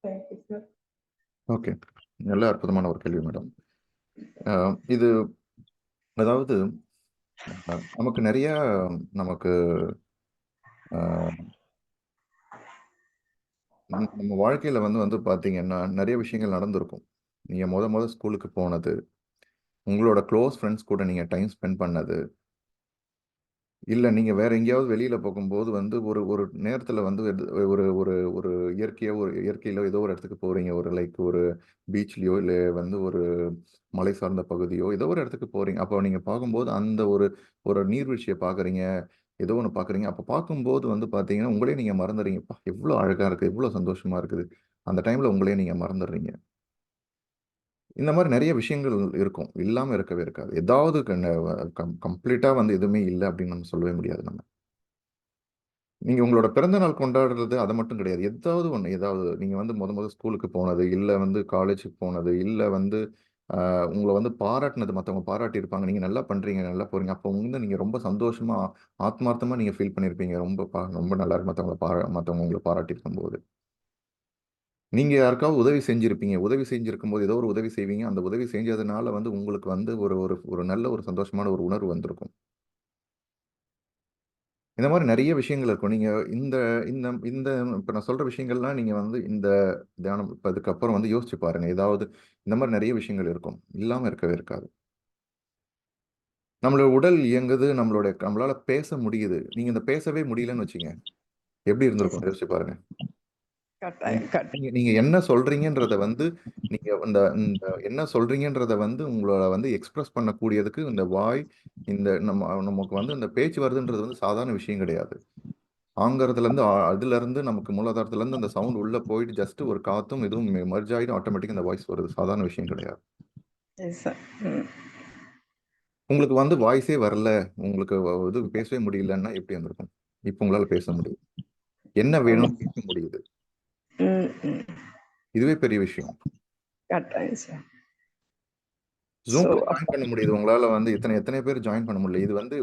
Speaker 4: Thank you sir.
Speaker 2: ஓகே, நல்ல அற்புதமான ஒரு கேள்வி மேடம். இது அதாவது நமக்கு நிறைய நமக்கு நம்ம வாழ்க்கையில வந்து பாத்தீங்கன்னா நிறைய விஷயங்கள் நடந்திருக்கும். நீங்க முத ஸ்கூலுக்கு போனது, உங்களோட க்ளோஸ் ஃப்ரெண்ட்ஸ் கூட நீங்க டைம் ஸ்பெண்ட் பண்ணது, இல்ல நீங்க வேற எங்கேயாவது வெளியில போகும்போது வந்து ஒரு ஒரு நேரத்துல வந்து ஒரு ஒரு ஒரு இயற்கையிலோ ஏதோ ஒரு இடத்துக்கு போறீங்க. ஒரு லைக் ஒரு பீச்லயோ இல்ல வந்து ஒரு மலை சார்ந்த பகுதியோ ஏதோ ஒரு இடத்துக்கு போறீங்க. அப்போ நீங்க பார்க்கும்போது அந்த ஒரு ஒரு நீர்வீழ்ச்சியை பார்க்குறீங்க. ஏதோ ஒண்ணு பார்க்குறீங்க. அப்ப பார்க்கும்போது வந்து பார்த்தீங்கன்னா, உங்களே நீங்க மறந்துடுறீங்க. "அப்பா! எவ்ளோ அழகா இருக்கு. எவ்ளோ சந்தோஷமா இருக்குது." அந்த டைம்ல உங்களே நீங்க மறந்துடுறீங்க. இந்த மாரி நெறைய விஷயங்கள் இருக்கும். இல்லாம இருக்கவே இருக்காது. ஏதாவது கம்ப்ளீட்டா வந்து எதுவுமே இல்ல அப்படின்னு நம்ம சொல்லவே முடியாது நம்ம. நீங்க உங்களோட பிறந்த நாள் கொண்டாடுறது அது மட்டும் கிடையாது. ஏதாவது ஒண்ணு, ஏதாவது நீங்க வந்து மொத ஸ்கூலுக்கு போனது, இல்ல வந்து காலேஜுக்கு போனது, இல்ல வந்து உங்கள வந்து பாராட்டுனது மத்தவங்க பாராட்டியிருப்பாங்க. நீங்க நல்லா பண்றீங்க, நல்லா போறீங்க. அப்போ வந்து நீங்க ரொம்ப சந்தோஷமா, ஆத்மார்த்தமா நீங்க ஃபீல் பண்ணியிருப்பீங்க. ரொம்ப நல்லா இருக்கு மத்தவங்க உங்கள பாராட்டியிருக்கும்போது. நீங்க யாருக்காவது உதவி செஞ்சிருப்பீங்க. உதவி செஞ்சிருக்கும்போது ஏதோ ஒரு உதவி செய்வீங்க. அந்த உதவி செஞ்சதுனால வந்து உங்களுக்கு வந்து ஒரு ஒரு ஒரு நல்ல ஒரு சந்தோஷமான ஒரு உணர்வு வந்திருக்கும். இந்த மாரி நெறைய விஷயங்கள் இருக்கும். நீங்க இந்த இந்த இந்த இப்ப நான் சொல்ற விஷயங்கள்லாம் நீங்க வந்து இந்த தியானம் இப்ப இதுக்கப்புறம் வந்து யோசிச்சு பாருங்க. ஏதாவது இந்த மாரி நெறைய விஷயங்கள் இருக்கும். இல்லாம இருக்கவே இருக்காது. நம்மளோட உடல் இயங்குது. நம்மளால பேச முடியுது. நீங்க இந்த பேசவே முடியலன்னு வச்சுங்க. எப்படி
Speaker 4: Yes,
Speaker 2: இருந்திருக்கும் யோசிச்சு பாருங்க. நீங்க
Speaker 4: கட்டாயம்.
Speaker 2: நீங்க நீங்க என்ன சொல்றீங்கன்றத வந்து நீங்க இந்த இந்த என்ன சொல்றீங்கன்றத வந்து உங்கள வந்து எக்ஸ்பிரஸ் பண்ணக்கூடியதுக்கு இந்த வாய், இந்த நமக்கு வந்து இந்த பேச்சு வருதுன்றது வந்து சாதாரண விஷயம் கிடையாது. ஆங்கறதுலருந்து அதுலருந்து நமக்கு மூலாதாரத்துலருந்து அந்த சவுண்ட் உள்ள போயிட்டு ஜஸ்ட் ஒரு காத்தும் இதுவும் மெர்ஜ் ஆயிடும் ஆட்டோமேட்டிக்கா அந்த வாய்ஸ் வருது. சாதாரண விஷயம் கிடையாது.
Speaker 4: Yes, sir. ம்.
Speaker 2: உங்களுக்கு வந்து வாய்ஸே வரல, உங்களுக்கு இது பேசவே முடியலன்னா எப்படி இருந்திருக்கும்? இப்ப உங்களால பேச முடியுது. என்ன வேணும்னு கேட்க முடியுது.
Speaker 4: ம், ம்.
Speaker 2: இதுவே பெரிய விஷயம்.
Speaker 4: கட்டாயம் சார். ஸோ
Speaker 2: Zoomல ஜாயின் பண்ண முடியுது. உங்களால வந்து எத்தனை பேர் ஜாயின் பண்ண முடியல. இது வந்து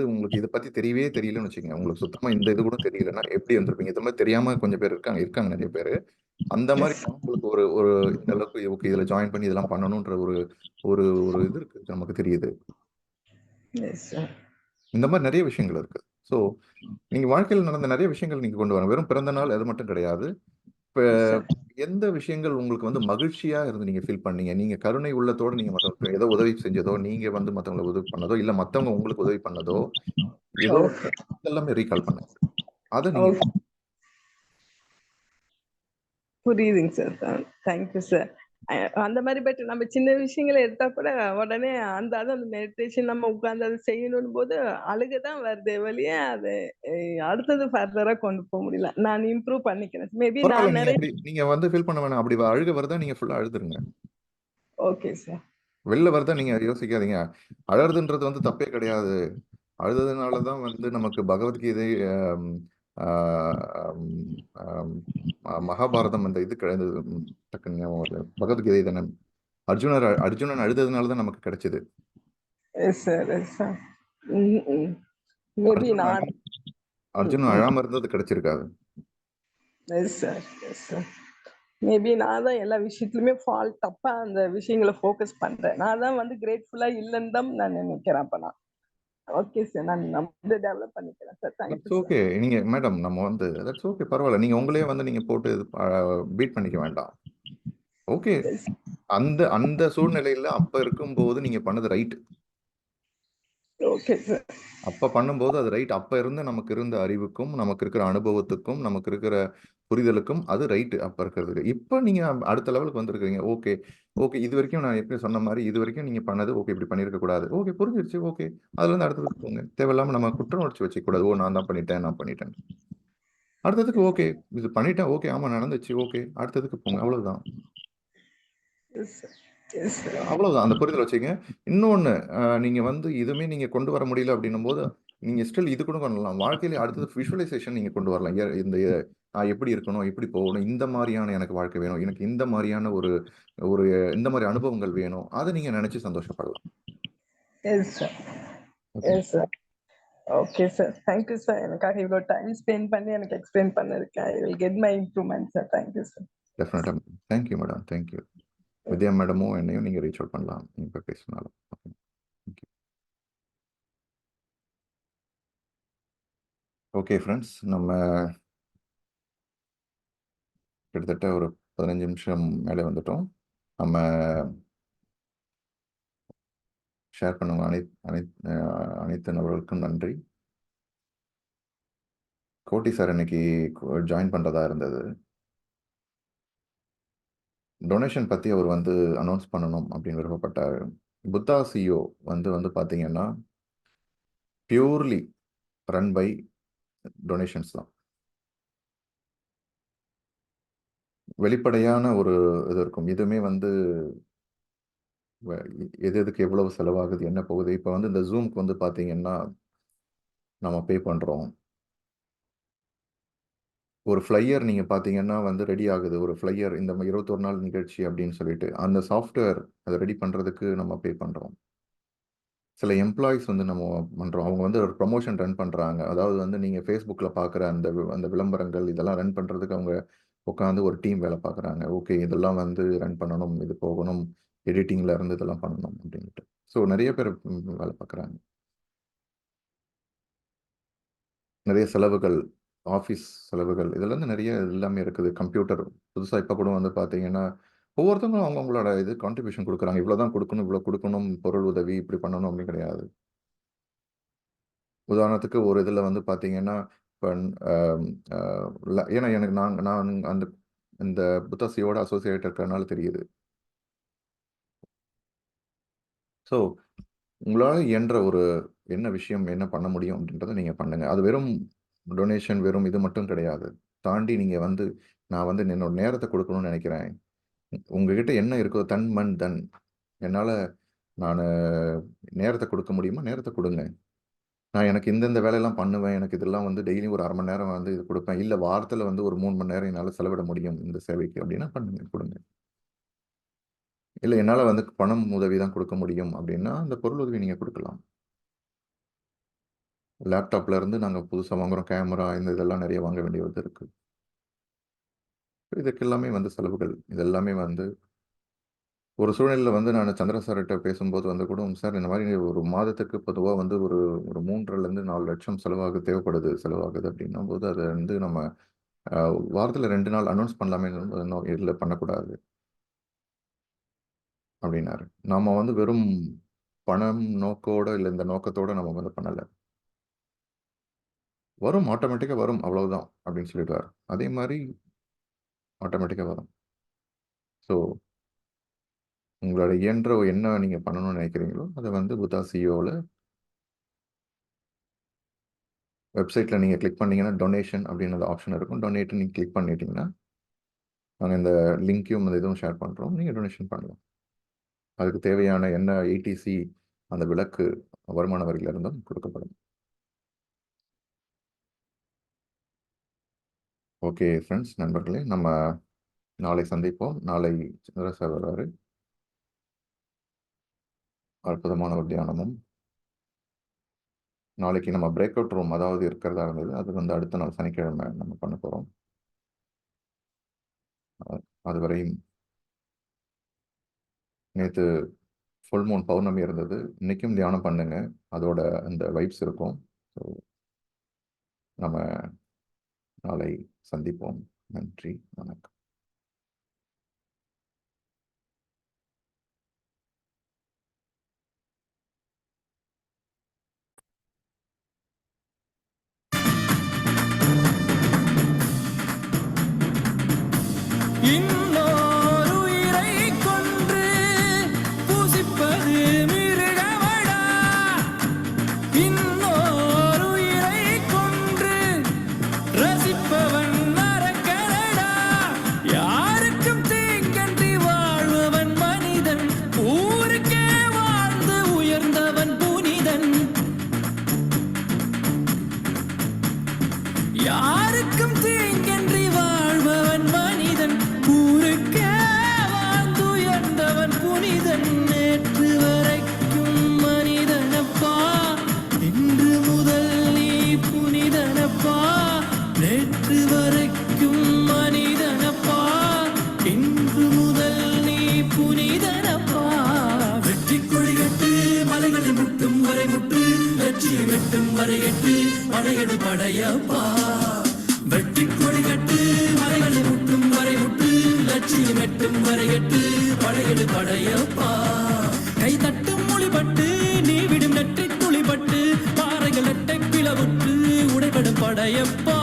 Speaker 2: உங்களுக்கு இத பத்தி தெரியவே தெரியலன்னு வச்சுக்கங்க. உங்களுக்கு சுத்தமா இந்த இது கூட தெரியலன்னா எப்படி இருந்திருப்பீங்க? இது மாரி தெரியாம கொஞ்சம் பேர் இருக்காங்க நெறைய பேரு. அந்த மாரி
Speaker 4: எஸ்,
Speaker 2: உங்களுக்கு ஒரு ஒரு இந்த அளவுக்கு ஓகே இதுல ஜாயின் பண்ணி இதெல்லாம் பண்ணணுன்ற ஒரு ஒரு ஒரு இது இருக்கு. நமக்கு தெரியுது.
Speaker 4: Yes sir.
Speaker 2: இந்த மாரி நெறைய விஷயங்கள் இருக்கு. ஸோ நீங்க வாழ்க்கையில நடந்த நெறைய விஷயங்கள் நீங்க கொண்டு வரணும். வெறும் பிறந்த நாள் அது மட்டும் கிடையாது. இப்ப
Speaker 4: எஸ் சார்.
Speaker 2: எந்த விஷயங்கள் உங்களுக்கு வந்து மகிழ்ச்சியா இருந்து நீங்க ஃபீல் பண்ணீங்க? நீங்க கருணை உள்ளத்தோட நீங்க மத்தவங்களுக்கு ஏதோ உதவி செஞ்சதோ, நீங்க வந்து மத்தவங்களுக்கு உதவி பண்ணதோ, இல்ல மத்தவங்க உங்களுக்கு உதவி பண்ணதோ, ஏதோ
Speaker 4: ஓகே.
Speaker 2: இதெல்லாமே ரீகால் பண்ணுங்க. அத நீங்க
Speaker 4: ஓகே. புரியுதுங்க சார். Thank you sir. அந்த மாரி பட் நம்ம சின்ன விஷயங்கள எடுத்தா கூட உடனே அந்த மெடிடேஷன் நம்ம உட்கார்ந்து அத செய்யணும்னு போது அழுகை தான் வருதே ஒழிய அது அடுத்தது ஃபர்தரா கொண்டு போ முடியல. நான் இம்ப்ரூவ் பண்ணிக்கிறேன். மேபி
Speaker 2: பரவால்ல.
Speaker 4: நான்
Speaker 2: நீங்க
Speaker 4: நெறைய
Speaker 2: அப்படி நீங்க வந்து ஃபீல் பண்ண வேணாம். அப்படி அழுகை வருதா நீங்க ஃபுல்லா அழுதுருங்க.
Speaker 4: Okay sir.
Speaker 2: வெளில வருதா நீங்க யோசிக்காதீங்க. அழறதுன்றது வந்து தப்பே கிடையாது. அழுததுனால தான் வந்து நமக்கு பகவத்கீதை அம் ஆம் அம் மகாபாரதம் அந்த இது டக்குன்னு ஞாபகம் வரல. பகவத்கீதை தானே. அர்ஜுனன் அழுததுனால தான் நமக்கு கிடைச்சது.
Speaker 4: Yes sir. Yes sir. ம், ம். மேபி
Speaker 2: அர்ஜுனன்
Speaker 4: நான்
Speaker 2: அழாம அர்ஜுனன் அழாம இருந்தது கிடைச்சிருக்காது.
Speaker 4: Yes sir. Yes sir. Maybe நான் தான் எல்லா விஷயத்துலயுமே தப்பா அந்த விஷயங்கள ஃபோக்கஸ் பண்றேன். நான் தான் வந்து கிரேட்ஃபுல்லா இல்லன்னு தான் நான் நினைக்கிறேன் அப்ப நான். Okay sir. நான் வந்து டெவலப் பண்ணிக்கிறேன் sir. Thank you
Speaker 2: that's
Speaker 4: sir.
Speaker 2: Okay. நீங்க மேடம் நம்ம வந்து தட்ஸ் ஓகே பரவால்ல. நீங்க உங்களையே வந்து நீங்க போட்டு பீட் பண்ணிக்க வேண்டாம். ஓகே.
Speaker 4: எஸ்.
Speaker 2: அந்த அந்த சூழ்நிலையில அப்ப இருக்கும்போது நீங்க பண்ணது ரைட்.
Speaker 4: Okay sir.
Speaker 2: அப்ப பண்ணும்போது அது ரைட். அப்ப இருந்த நமக்கு இருந்த அறிவுக்கும், நமக்கு இருக்கிற அனுபவத்துக்கும், நமக்கு இருக்கிற புரிதலுக்கும் அது ரைட் அப்ப இருக்கிறதுக்கு. இப்ப நீங்க அடுத்த லெவலுக்கு வந்திருக்கிறீங்க. Okay, okay. இதுவரைக்கும் நான் ஏற்கனவே சொன்ன மாரி, இதுவரைக்கும் நீங்க பண்ணது ஓகே இப்படி பண்ணியிருக்க கூடாது. ஓகே புரிஞ்சிருச்சு. ஓகே. அதுலருந்து அடுத்ததுக்கு போங்க. தேவையில்லாம நம்ம குற்ற உணர்ச்சி வச்சுக்க கூடாது. ஓ! நான் தான் பண்ணிட்டேன், நான் பண்ணிட்டேன். அடுத்ததுக்கு ஓகே. இது பண்ணிட்டேன். ஓகே. ஆமா நடந்துச்சு. ஓகே. அடுத்ததுக்கு போங்க. அவ்வளவுதான்.
Speaker 4: S sir. Yes sir.
Speaker 2: அவ்வளவுதான். அந்த புரிதல் வச்சுக்கங்க. இன்னொன்னு, நீங்க வந்து இதுவுமே நீங்க கொண்டு வர முடியல அப்படின்னும்போது, நீங்க ஸ்டில் இது கூட பண்ணலாம். வாழ்க்கையில அடுத்தது விஷுவலைசேஷன் நீங்க கொண்டு வரலாம். இந்த நான் எப்படி இருக்கணும்? எப்படி போகணும்? இந்த மாரியான எனக்கு வாழ்க்கை வேணும். எனக்கு இந்த மாரியான ஒரு ஒரு இந்த மாரி அனுபவங்கள் வேணும். அத நீங்க நெனச்சு சந்தோஷப்படலாம்.
Speaker 4: Yes sir.
Speaker 2: Okay.
Speaker 4: Yes sir. Okay sir. Thank you sir. எனக்காக இவ்வளோ டைம் ஸ்பெண்ட் பண்ணி எனக்கு எக்ஸ்பிளைன் பண்ணதுக்கு. I will get my improvement sir. Thank you sir.
Speaker 2: டெஃபினட்டா. Thank you madam. Thank you. Vidya மேடமும் என்னையும் நீங்கள் ரீச் அவுட் பண்ணலாம் நீங்கள் இப்போ பேசினாலும். Okay, thank you. ஓகே ஃப்ரெண்ட்ஸ், நம்ம கிட்டத்தட்ட ஒரு 15 நிமிஷம் மேலே வந்துட்டோம். நம்ம ஷேர் பண்ணுங்க அனைத்து நபர்களுக்கும் நன்றி. கோட்டி சார் இன்னைக்கு ஜாயின் பண்ணுறதா இருந்தது. டொனேஷன் பற்றி அவர் வந்து அனௌன்ஸ் பண்ணணும் அப்படின்னு விருப்பப்பட்டார். புத்தா சிஓ வந்து பார்த்தீங்கன்னா பியூர்லி ரன் பை டொனேஷன்ஸ் தான். வெளிப்படையான ஒரு இது இருக்கும். இதுவுமே வந்து எதுக்கு எவ்வளவு செலவாகுது, என்ன போகுது. இப்போ வந்து இந்த ஜூம்க்கு வந்து பார்த்தீங்கன்னா நம்ம பே பண்ணுறோம். ஒரு ஃப்ளையர் நீங்கள் பார்த்தீங்கன்னா வந்து ரெடி ஆகுது. ஒரு ஃப்ளையர் இந்த 21 நாள் நிகழ்ச்சி அப்படின்னு சொல்லிட்டு அந்த சாஃப்ட்வேர் அதை ரெடி பண்ணுறதுக்கு நம்ம பே பண்ணுறோம். சில எம்ப்ளாயிஸ் வந்து நம்ம பண்ணுறோம். அவங்க வந்து ஒரு ப்ரமோஷன் ரன் பண்ணுறாங்க. அதாவது வந்து நீங்கள் ஃபேஸ்புக்கில் பார்க்குற அந்த விளம்பரங்கள் இதெல்லாம் ரன் பண்ணுறதுக்கு அவங்க உட்காந்து ஒரு டீம் வேலை பார்க்குறாங்க. ஓகே, இதெல்லாம் வந்து ரன் பண்ணணும், இது போகணும், எடிட்டிங்கில் இருந்து இதெல்லாம் பண்ணணும் அப்படின்ட்டு. ஸோ நிறைய பேர் வேலை பார்க்குறாங்க. நிறைய செலவுகள், ஆஃபீஸ் செலவுகள், இதுல இருந்து நிறைய எல்லாமே இருக்குது. கம்ப்யூட்டர் புதுசாக இப்போ கூட வந்து பார்த்தீங்கன்னா ஒவ்வொருத்தவங்களும் அவங்களோட இது கான்ட்ரிபியூஷன் கொடுக்குறாங்க. இவ்வளோதான் கொடுக்கணும், இவ்வளோ கொடுக்கணும், பொருள் உதவி இப்படி பண்ணணும் அப்படின்னு கிடையாது. உதாரணத்துக்கு ஒரு இதில் வந்து பார்த்தீங்கன்னா இப்போ ஏன்னா எனக்கு நான் அந்த இந்த புத்தாசியோட அசோசியேட் இருக்கிறதுனால தெரியுது. ஸோ உங்களால் இயன்ற ஒரு என்ன விஷயம் என்ன பண்ண முடியும் அப்படின்றத நீங்கள் பண்ணுங்க. அது வெறும் டொனேஷன் வெறும் இது மட்டும் கிடையாது. தாண்டி நீங்கள் வந்து நான் வந்து என்னோட நேரத்தை கொடுக்கணும்னு நினைக்கிறேன். உங்ககிட்ட என்ன இருக்கோ தன் மண் தன், என்னால் நான் நேரத்தை கொடுக்க முடியுமா, நேரத்தை கொடுங்க. நான் எனக்கு இந்தந்த வேலையெல்லாம் பண்ணுவேன், எனக்கு இதெல்லாம் வந்து டெய்லி ஒரு 1/2 மணி நேரம் வந்து இது கொடுப்பேன், இல்லை வாரத்தில் வந்து ஒரு 3 மணி நேரம் என்னால் செலவிட முடியும் இந்த சேவைக்கு அப்படின்னா பண்ணுங்க, கொடுங்க. இல்லை என்னால் வந்து பணம் உதவி தான் கொடுக்க முடியும் அப்படின்னா அந்த பொருள் உதவி நீங்கள் கொடுக்கலாம். லேப்டாப்ல இருந்து நாங்கள் புதுசாக வாங்குகிறோம், கேமரா இந்த இதெல்லாம் நிறைய வாங்க வேண்டியது இருக்குது. இதுக்கு எல்லாமே வந்து செலவுகள். இதெல்லாமே வந்து ஒரு சூழ்நிலையில் வந்து நான் சந்திர சார்கிட்ட பேசும்போது வந்து கூட, சார் இந்த மாதிரி ஒரு மாதத்துக்கு பொதுவாக வந்து ஒரு 3-4 லட்சம் செலவாகுது அப்படின்னும் போது அதை வந்து நம்ம வாரத்தில் 2 நாள் அனௌன்ஸ் பண்ணலாமே, இல்லை பண்ணக்கூடாது அப்படின்னாரு. நாம் வந்து வெறும் பணம் நோக்கோடு இல்லை இந்த நோக்கத்தோடு நம்ம வந்து பண்ணலை. வரும், ஆட்டோமேட்டிக்காக வரும், அவ்வளவுதான் அப்படின்னு சொல்லிடுவார். அதே மாதிரி ஆட்டோமேட்டிக்காக வரும். ஸோ உங்களோட இயன்ற என்ன நீங்கள் பண்ணணும்னு நினைக்கிறீங்களோ அதை வந்து புத்தா சிஓவில் வெப்சைட்டில் நீங்கள் கிளிக் பண்ணிங்கன்னா டொனேஷன் அப்படின்னு ஆப்ஷன் இருக்கும். டொனேட் நீங்கள் கிளிக் பண்ணிட்டீங்கன்னா நாங்கள் இந்த லிங்க்கையும் அந்த இதுவும் ஷேர் பண்ணுறோம். நீங்கள் டொனேஷன் பண்ணலாம். அதுக்கு தேவையான என்ன ஏடிசி அந்த விலக்கு வருமான வரியிலிருந்தும் கொடுக்கப்படும். ஓகே ஃப்ரெண்ட்ஸ், நண்பர்களே, நம்ம நாளை சந்திப்போம். நாளை சந்திர சார் வருவார். அற்புதமான ஒரு தியானமும் நாளைக்கு நம்ம பிரேக் அவுட் ரூம் அதாவது இருக்கிறதா இருந்தது. அது வந்து அடுத்த நாள் சனிக்கிழமை நம்ம பண்ண போகிறோம். அதுவரையும் நேற்று ஃபுல் மூன் பௌர்ணமி இருந்தது. இன்னைக்கும் தியானம் பண்ணுங்க, அதோட அந்த வைப்ஸ் இருக்கும். ஸோ நம்ம நாளை சந்திப்போம். நன்றி, வணக்கம்.
Speaker 5: புனி லட்சியம் எட்டும் வரை எட்டு படையெடு படையப்பா வெட்டி கொடி கட்டு மலைகளை முட்டும் வரை முட்டு லட்சியம் எட்டும் வரை எட்டு படையெடு படையப்பா கை தட்டும் மொழிபட்டு நீ விடும் நெட்டை துளிபட்டு பாறைகள் எட்டை பிளவுற்று உடைபடும் படையப்பா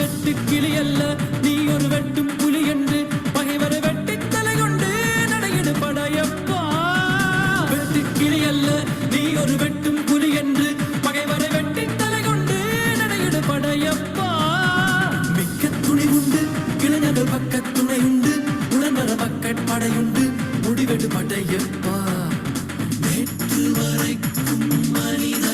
Speaker 5: வெட்டு கிளி அல்ல நீ ஒரு வெட்டும் புலி என்று பகைவரை வெட்டி தலை கொண்டு நடையிடு படையப்பா வெட்டு கிளி அல்ல நீ ஒரு வெட்டும் புலி என்று பகைவரை வெட்டி தலை கொண்டு நடையிடு படையப்பா மிக்க துணி உண்டு இளைஞர்கள் பக்க துணை உண்டு உடன்பர பக்க படையுண்டு முடிவெடு படையப்பா நேற்று வரைக்கும் மனித